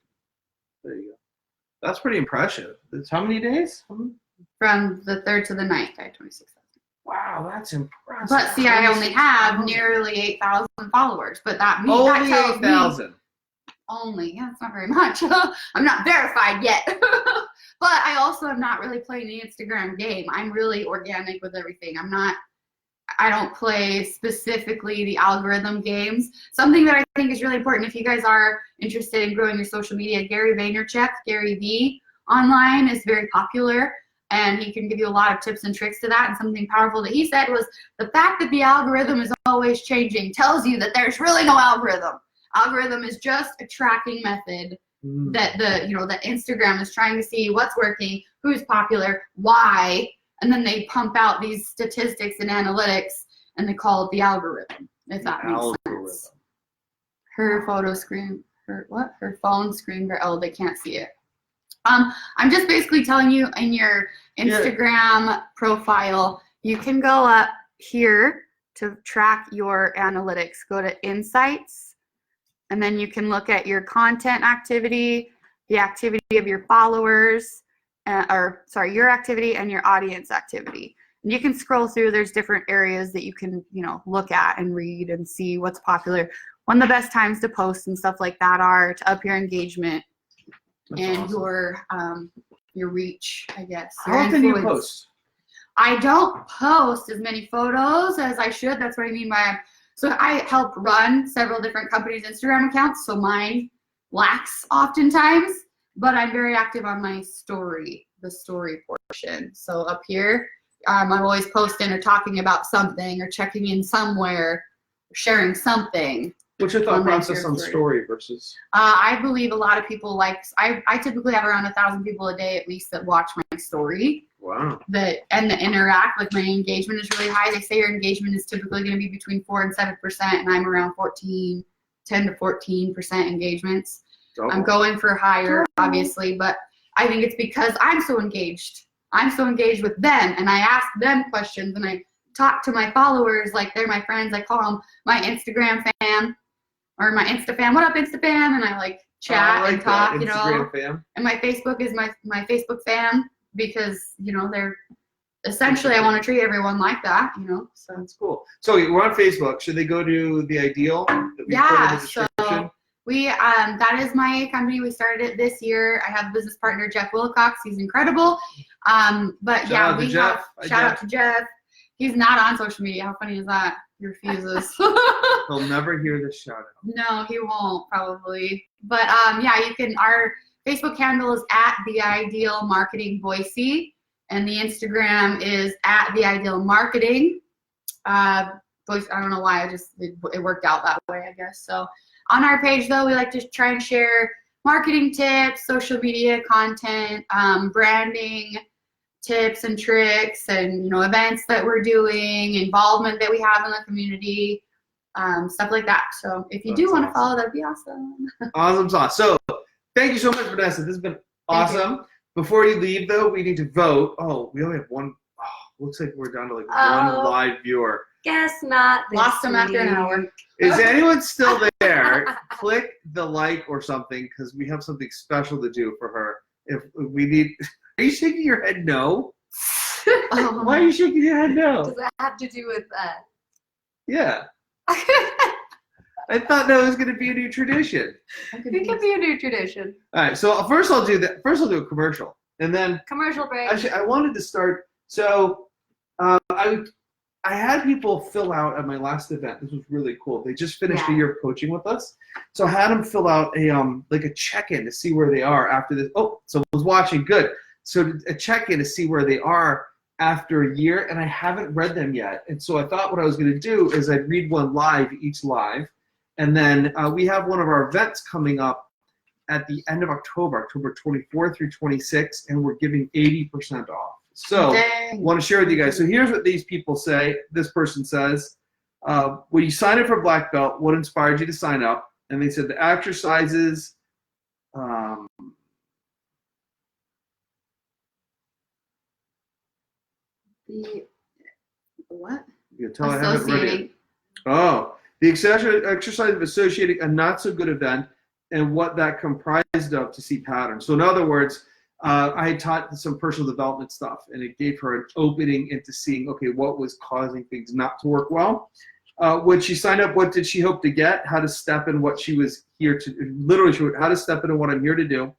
There you go. That's pretty impressive. It's how many days? From the 3rd to the 9th, I had 26,000. Wow, that's impressive. But see, I only have nearly 8,000 followers. But that means only 8,000. Only, yeah, it's not very much. I'm not verified yet. But I also am not really playing the Instagram game. I'm really organic with everything. I don't play specifically the algorithm games. Something that I think is really important, if you guys are interested in growing your social media, Gary Vaynerchuk, Gary V, online is very popular, and he can give you a lot of tips and tricks to that. And something powerful that he said was, the fact that the algorithm is always changing tells you that there's really no algorithm. Algorithm is just a tracking method that that Instagram is trying to see what's working, who's popular, why, and then they pump out these statistics and analytics, and they call it the algorithm. If that makes sense. Her phone screen. Oh, they can't see it. I'm just basically telling you in your Instagram profile, you can go up here to track your analytics. Go to Insights, and then you can look at your content activity, the activity of your followers, your activity and your audience activity. And you can scroll through. There's different areas that you can, look at and read and see what's popular, when the best times to post and stuff like that are to up your engagement. That's and awesome. Your reach, I guess. How often do you post? I don't post as many photos as I should. That's what I mean by so I help run several different companies' Instagram accounts, so mine lacks oftentimes, but I'm very active on my story, the story portion. So up here, I'm always posting or talking about something or checking in somewhere, sharing something. What's your thought process on story versus? I believe a lot of people I typically have around 1,000 people a day at least that watch my story. Wow. That interact, like my engagement is really high. They say your engagement is typically going to be between 4 and 7%, and I'm around 10 to 14% engagements. Oh. I'm going for higher, obviously, but I think it's because I'm so engaged. I'm so engaged with them, and I ask them questions, and I talk to my followers like they're my friends. I call them my Instagram fam. Or my Insta fam. What up, Insta fam? And I chat and talk, Instagram fam. And my Facebook is my Facebook fam because, they're essentially I want to treat everyone like that, So that's cool. So we're on Facebook. Should they go to The Ideal? Yeah, so we that is my company. We started it this year. I have a business partner, Jeff Wilcox. He's incredible. But shout out to Jeff. He's not on social media. How funny is that? He refuses. He'll never hear this shout out. No, he won't probably. But you can. Our Facebook handle is @TheIdealMarketingBoise, and the Instagram is @TheIdealMarketing. I don't know why. It worked out that way, I guess. So on our page though, we like to try and share marketing tips, social media content, branding tips and tricks, and events that we're doing, involvement that we have in the community, stuff like that. So if you do want to follow, that'd be awesome. Awesome sauce. So thank you so much, Vanessa. This has been awesome. Before you leave though, we need to vote. Oh, we only have one. Oh, looks like we're down to one live viewer. Guess not. Lost them after an hour. Is anyone still there? Click the like or something, because we have something special to do for her. If we need. Are you shaking your head no? Why are you shaking your head no? Does that have to do with that? Yeah. I thought that was going to be a new tradition. It could be a new tradition. All right. So first I'll do that. First I'll do a commercial, and then commercial break. Actually, I wanted to start. So I had people fill out at my last event. This was really cool. They just finished a year of coaching with us. So I had them fill out a check-in to see where they are after this. Oh, someone's watching. Good. So a check-in to see where they are after a year, and I haven't read them yet. And so I thought what I was going to do is I'd read one live, each live, and then we have one of our events coming up at the end of October 24th through 26th, and we're giving 80% off. So I want to share with you guys. So here's what these people say. This person says, when you sign up for Black Belt, what inspired you to sign up? And they said the exercises, the what? You can tell I haven't read it. Oh, the exercise of associating a not so good event and what that comprised of to see patterns. So in other words, I had taught some personal development stuff, and it gave her an opening into seeing, okay, what was causing things not to work well. When she signed up, what did she hope to get? How to step in what she was here to, literally, how to step into what I'm here to do.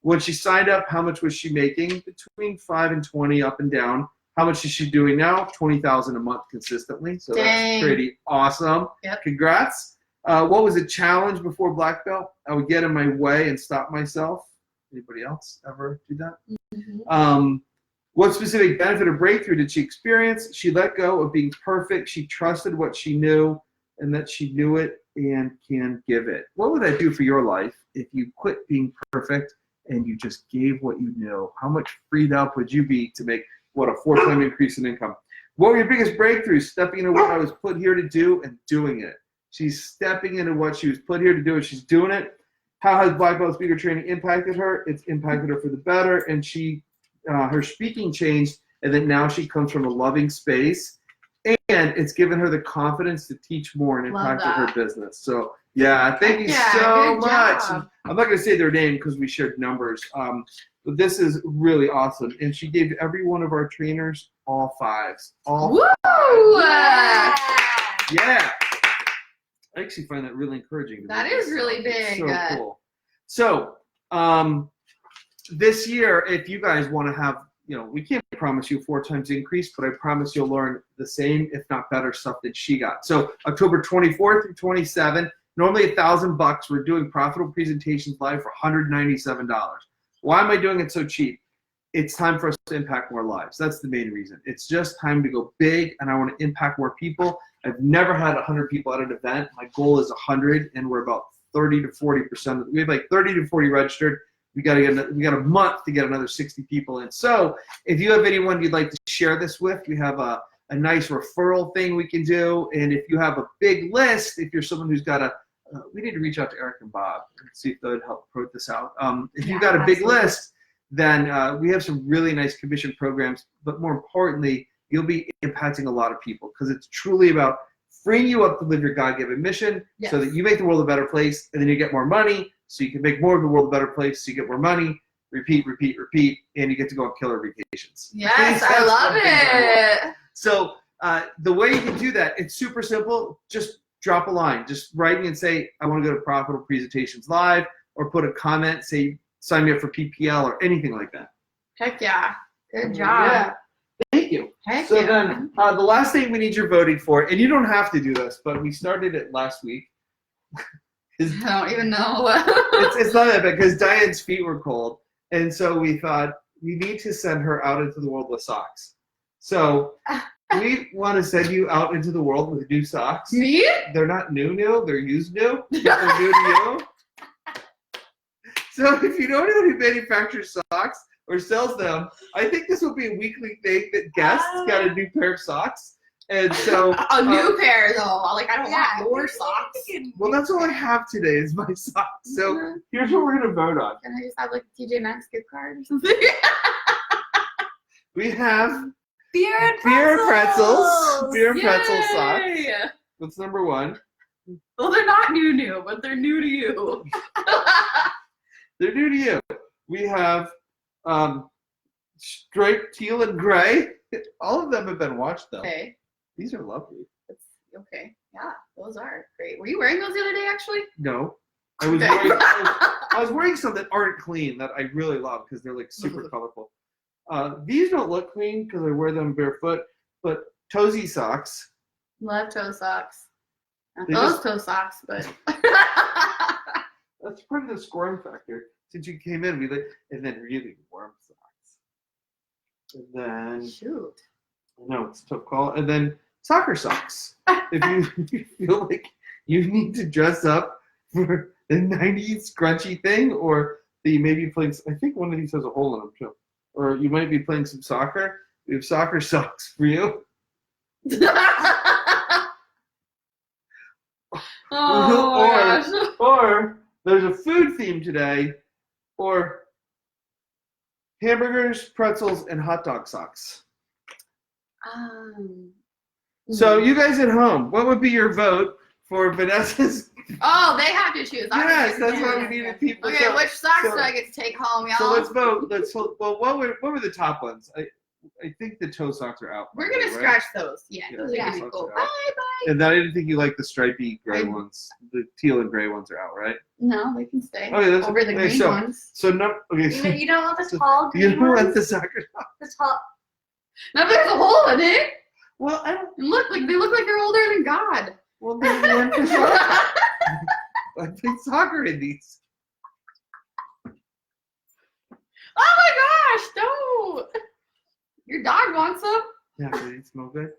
When she signed up, how much was she making? Between 5 and 20, up and down. How much is she doing now? $20,000 a month consistently. So that's pretty awesome. Yep. Congrats. What was a challenge before Black Belt? I would get in my way and stop myself. Anybody else ever do that? Mm-hmm. What specific benefit or breakthrough did she experience? She let go of being perfect. She trusted what she knew and that she knew it and can give it. What would that do for your life if you quit being perfect and you just gave what you know? How much freed up would you be to make, what, a 4-time increase in income? What were your biggest breakthroughs? Stepping into what I was put here to do and doing it. She's stepping into what she was put here to do and she's doing it. How has Black Belt speaker training impacted her? It's impacted her for the better, and her speaking changed, and then now she comes from a loving space, and it's given her the confidence to teach more and impacted her business. So yeah, thank you so much. Job. I'm not going to say their name because we shared numbers, but this is really awesome. And she gave every one of our trainers all 5s. All Woo! 5. Yeah. I actually find that really encouraging. That is really big. So cool. So this year, if you guys want to have, we can't promise you 4 times increase, but I promise you'll learn the same, if not better, stuff that she got. So October 24th through 27th, normally $1,000. We're doing profitable presentations live for $197. Why am I doing it so cheap? It's time for us to impact more lives. That's the main reason. It's just time to go big, and I want to impact more people. I've never had 100 people at an event. My goal is 100, and we're about 30 to 40%. We have like 30 to 40 registered. We got a month to get another 60 people in. So if you have anyone you'd like to share this with, we have a nice referral thing we can do. And if you have a big list, if you're someone who's got we need to reach out to Eric and Bob and see if they would help quote this out. If you've got a big list, then we have some really nice commission programs. But more importantly, you'll be impacting a lot of people because it's truly about freeing you up to live your God-given mission so that you make the world a better place, and then you get more money so you can make more of the world a better place so you get more money, repeat, and you get to go on killer vacations. Yes, I love it. So the way you can do that, it's super simple. Just drop a line. Just write me and say, I want to go to Profitable Presentations Live, or put a comment, say, sign me up for PPL or anything like that. Heck yeah. Good job. Yeah. Thank you. Heck so yeah. Then the last thing we need your voting for, and you don't have to do this, but we started it last week. I don't even know. it's not that bad because Diane's feet were cold. And so we thought we need to send her out into the world with socks. So we want to send you out into the world with new socks. Me? They're not new, they're used new. They're new to you. So if you know anyone who manufactures socks or sells them, I think this will be a weekly thing that guests got a new pair of socks. And so a new pair though. Like I don't want more socks. Well, that's all I have today is my socks. So here's what we're gonna vote on. Can I just have like a TJ Maxx gift card or something? We have Beer and pretzels. Beer and pretzel Yay! socks. That's number 1. Well, they're not new, but they're new to you. They're new to you. We have striped teal and gray. All of them have been washed though. Okay. These are lovely. That's okay. Yeah, those are great. Were you wearing those the other day actually? No. I was wearing some that aren't clean that I really love because they're like super colorful. These don't look clean because I wear them barefoot, but toesy socks. Love toe socks. Not They those just- toe socks, but That's part of the squirm factor. Since you came in, and then really warm socks. And then, shoot. I know it's a tough call. And then soccer socks. if you feel like you need to dress up for the 90s scrunchy thing, or the maybe playing, I think one of these has a hole in them too. Or you might be playing some soccer. We have soccer socks for you. Oh my gosh. Or there's a food theme today, or hamburgers, pretzels, and hot dog socks. So you guys at home, what would be your vote for Vanessa's? Oh, they have to choose. Yes, that's why we needed people. Okay, So- which socks so- do I get to take home, y'all? So let's vote. Well, what were the top ones? I think the toe socks are out. We're gonna right? scratch those. Yeah, Yeah, those the are gonna socks go. are out. Bye bye. And I didn't think you liked the stripy gray I- ones. The teal and gray ones are out, right? No, they can stay. Okay, that's over the okay, green so- ones. So no. Okay. So, You don't want the so tall you green don't want ones? the soccer socks. The tall. No, there's a hole in it. Well, I don't. And look, like they look like they're older than God. Well, then you want the soccer. I play soccer in these. Oh my gosh, don't! Your dog wants them. Yeah, do they smell good?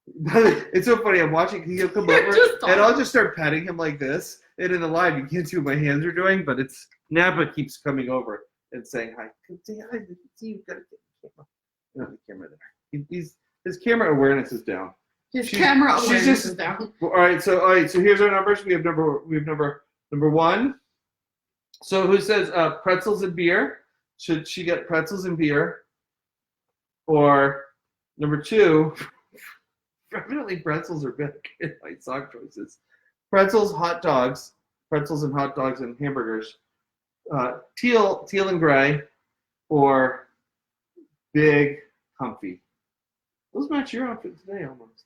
It's so funny. I'm watching. He'll come over, Just and I'll just start petting him like this. And in the live, you can't see what my hands are doing, but it's Napa keeps coming over and saying hi. Say hi. See, you've got to get the camera. Not the camera there. His camera awareness is down. His camera awareness just, is down. All right. So here's our numbers. We have number one. So who says pretzels and beer? Should she get pretzels and beer? Or number two, definitely pretzels are big in my sock choices. Pretzels, hot dogs, pretzels and hot dogs and hamburgers. Teal and gray, or big, comfy. Those match your outfit today almost.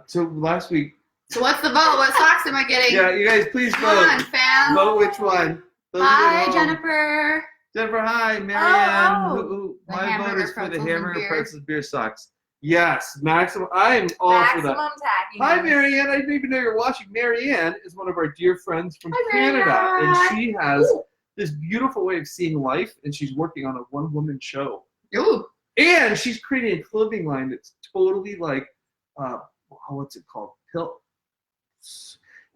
So last week. So what's the vote? What socks am I getting? Yeah, you guys please vote. Come on, fam. Vote which one. Those Hi, Jennifer. Jennifer, hi. Marianne. Oh. The My vote hamburger, is for the pretzels, and hamburger, beer. pretzels, beer socks. Yes, maximum. I am all for that. Maximum tackiness. Hi, Marianne. I didn't even know you're watching. Marianne is one of our dear friends from Hi, Canada, Marianne. and she has this beautiful way of seeing life, and she's working on a one-woman show. Ooh. And she's creating a clothing line that's totally like, what's it called?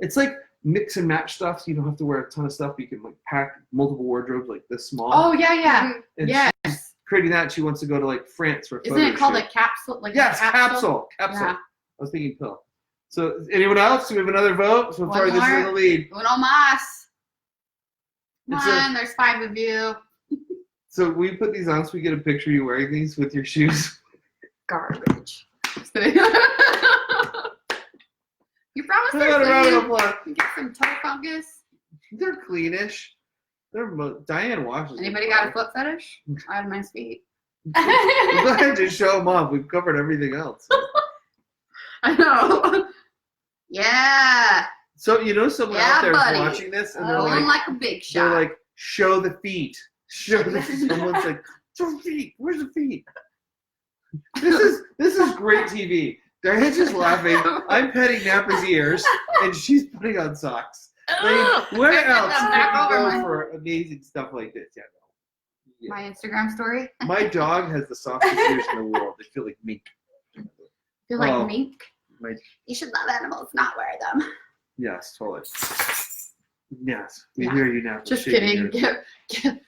It's like mix and match stuff, so you don't have to wear a ton of stuff. You can like pack multiple wardrobes like this small. Oh, yeah. And Yes. she's creating that. She wants to go to like France for a Isn't photo it called shoot. a capsule? Like Yes, a capsule. Yeah. I was thinking pill. So anyone else? Do we have another vote? So far, One this is more. in the lead. Uno mas. Come It's a- on, there's 5 of you. So we put these on so we get a picture of you wearing these with your shoes. Garbage. You promised I they're got a round of clean. applause. You get some toe fungus. They're cleanish. Diane washes them. Anybody got a foot fetish? I have nice feet. Go ahead, just show them off. We've covered everything else. I know. Yeah. So you know someone Yeah, out there buddy. is watching this, and Going like a big shot. they're like, show the feet. Show the someone's like, show the feet. Where's the feet? This is great TV. Diane's just laughing. I'm petting Napa's ears, and she's putting on socks. I mean, where Get else them would back you over go my- for amazing stuff like this? Yeah, no. Yeah. My Instagram story. My dog has the softest ears in the world. They feel like mink. Feel like Oh. mink. You should love animals, not wear them. Yes, totally. Yes, we Yeah. hear you now. Just shaking kidding. yours.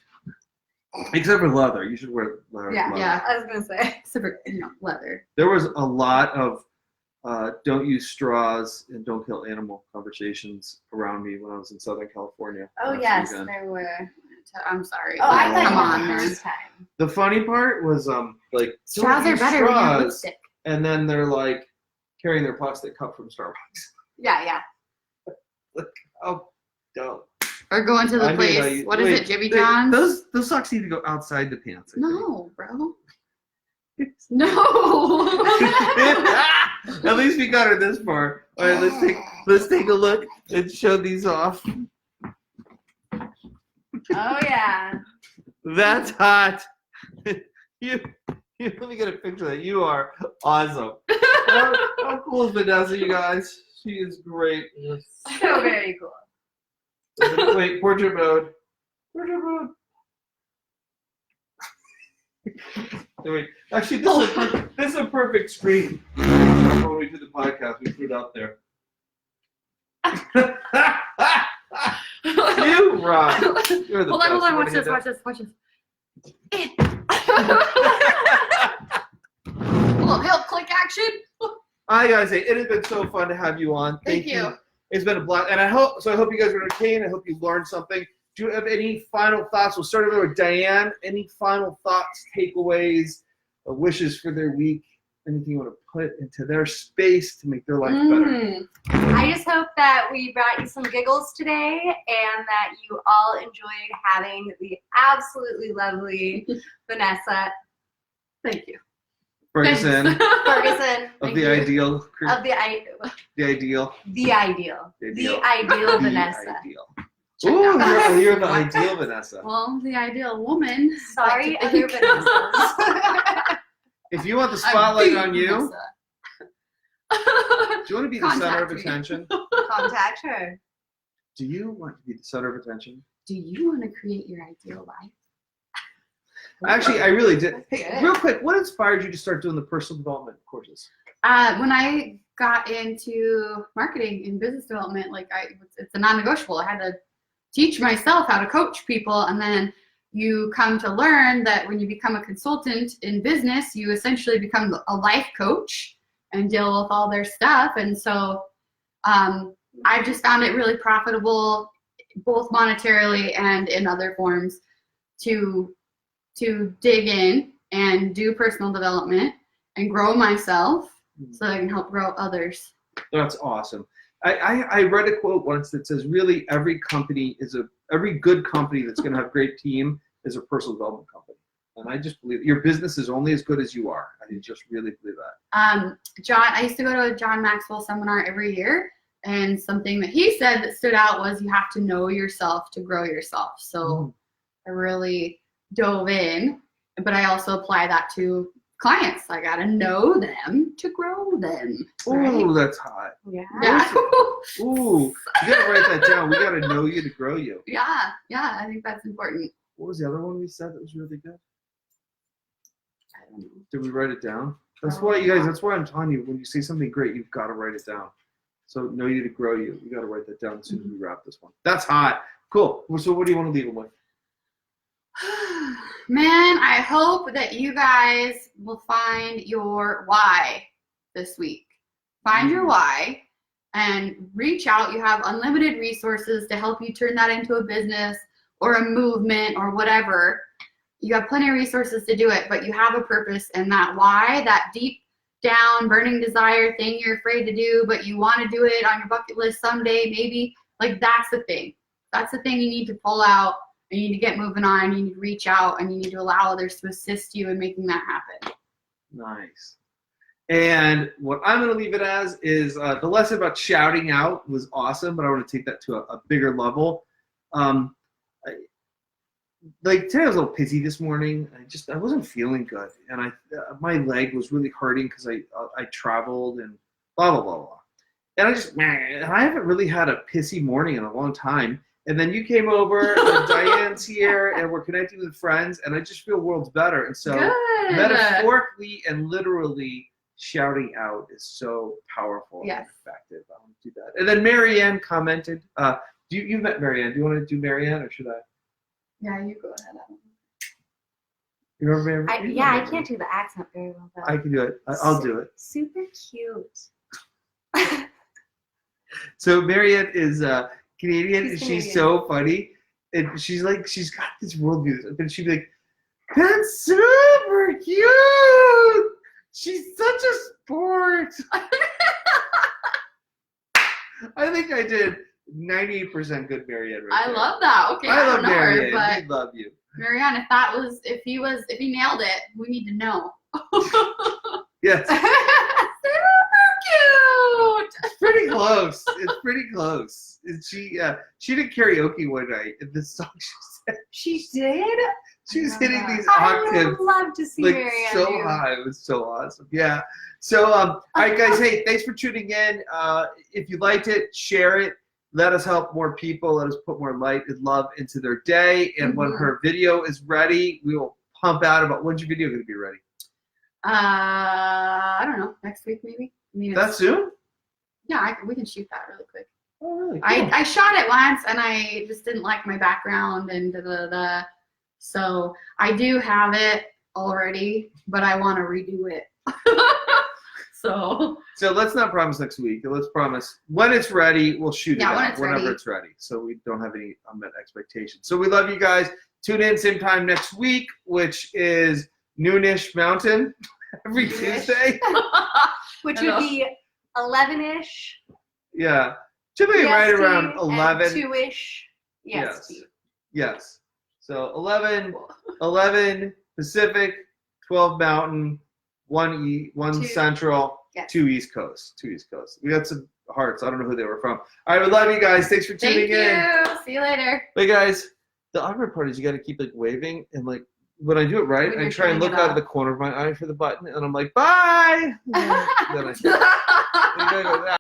Except for leather. You should wear leather. Yeah. leather. Yeah. I was gonna say. Super, leather. There was a lot of don't use straws and don't kill animal conversations around me when I was in Southern California. Oh last yes, weekend. there were. I'm sorry. Oh, I thought Come you on, meant the man. first time. The funny part was like Straws don't are use better when you have straws, lipstick. and then they're like carrying their plastic cup from Starbucks. Yeah. Oh, don't. Or going to the I mean, place. What is it, Jimmy John's? Those socks need to go outside the pants. I think. No, bro. No. At least we got her this far. All right, let's take a look and show these off. Oh yeah. That's hot. You let me get a picture of that. You are awesome. How cool is Vanessa, you guys? She is great. So very cool. Wait, portrait mode. Portrait mode. Wait, actually, this is a perfect screen. When we do the podcast, we put it out there. You rock. You're the Hold best. on. What Watch do you this. do? Watch this. A little help click action. Hi guys, hey, it has been so fun to have you on. Thank you. It's been a blast, and I hope you guys were entertained. I hope you learned something. Do you have any final thoughts? We'll start over with Diane. Any final thoughts, takeaways, or wishes for their week? Anything you want to put into their space to make their life better? I just hope that we brought you some giggles today and that you all enjoyed having the absolutely lovely Vanessa Thank you. Ferguson Ferguson of Thank the you. ideal, of the ideal, the ideal Vanessa. Ooh, you're the ideal Vanessa. Well, the ideal woman. Sorry, I like other to think. Vanessas. If you want the spotlight on you, Vanessa. do you want to be the center of Contact me. attention? Contact her. Do you want to be the center of attention? Do you want to create your ideal life? Actually, I really did. Hey, Good. real quick, what inspired you to start doing the personal development courses? When I got into marketing and business development, it's a non-negotiable. I had to teach myself how to coach people, and then you come to learn that when you become a consultant in business, you essentially become a life coach and deal with all their stuff. And so I've just found it really profitable, both monetarily and in other forms, to dig in and do personal development and grow myself so that I can help grow others. That's awesome. I read a quote once that says, really, every good company that's going to have a great team is a personal development company. And I just believe your business is only as good as you are. I just really believe that. I used to go to a John Maxwell seminar every year, and something that he said that stood out was you have to know yourself to grow yourself. So I really dove in, but I also apply that to clients. I got to know them to grow them. Right? Oh, that's hot. Yeah. Ooh, you got to write that down. We got to know you to grow you. Yeah, I think that's important. What was the other one we said that was really good? I don't know. Did we write it down? That's why, you guys, that's why I'm telling you, when you say something great, you've got to write it down. So know you to grow you. You got to write that down as soon as we wrap this one. That's hot. Cool. So what do you want to leave them with? Man, I hope that you guys will find your why this week. Find your why and reach out. You have unlimited resources to help you turn that into a business or a movement or whatever. You have plenty of resources to do it, but you have a purpose, and that why, that deep down burning desire thing you're afraid to do, but you want to do it on your bucket list someday, maybe, like that's the thing. That's the thing you need to pull out, and you need to get moving on. You need to reach out, and you need to allow others to assist you in making that happen. Nice. And what I'm going to leave it as is the lesson about shouting out was awesome, but I want to take that to a bigger level. Like today I was a little pissy this morning. I wasn't feeling good, and my leg was really hurting because I traveled and blah blah blah blah. And I haven't really had a pissy morning in a long time. And then you came over, and Diane's here, and we're connecting with friends, and I just feel worlds better. And so Good. metaphorically and literally, shouting out is so powerful and effective. I want to do that. And then Marianne commented. You met Marianne. Do you want to do Marianne, or should I? Yeah, you go ahead. You remember Marianne? I can't do the accent very well, though. I can do it. I'll do it. Super cute. So Marianne is Canadian. She's She's Canadian. so funny. And she's got this worldview. And she'd be like, that's super cute. She's such a sport. I think I did 98% good Marianne right I there. love that. Okay, I love don't know her, Marianne. but We love you. Marianne, if he nailed it, we need to know. Yes. Super cute. It's pretty close. It's pretty close. And she did karaoke one night, and this song she said, She did? she was hitting these I octaves would love to see like Marianne so do. high. It was so awesome. Yeah. So all right, guys. Hey, thanks for tuning in. If you liked it, share it. Let us help more people. Let us put more light and love into their day. And when her video is ready, we will pump out about when's your video going to be ready? I don't know. Next week, maybe. I mean, That soon? Yeah, we can shoot that really quick. Oh, really? Cool. I shot it once, and I just didn't like my background and so I do have it already, but I want to redo it. So let's not promise next week. Let's promise when it's ready, we'll shoot it out whenever ready. it's ready. So we don't have any unmet expectations. So we love you guys. Tune in same time next week, which is noonish Mountain every Tuesday. Which would be 11-ish. Yeah. Typically right PST around 11. And 2-ish. Yes. So 11 Pacific, 12 Mountain, 1 Central, Yes. 2 East Coast. We got some hearts. I don't know who they were from. All right, we love you guys. Thanks for tuning in. Thank you. See you later. Hey guys, the awkward part is you got to keep like waving, and like when I do it right, When I you're try and turning look it out of off. the corner of my eye for the button, and I'm like, bye. Then I gotta go,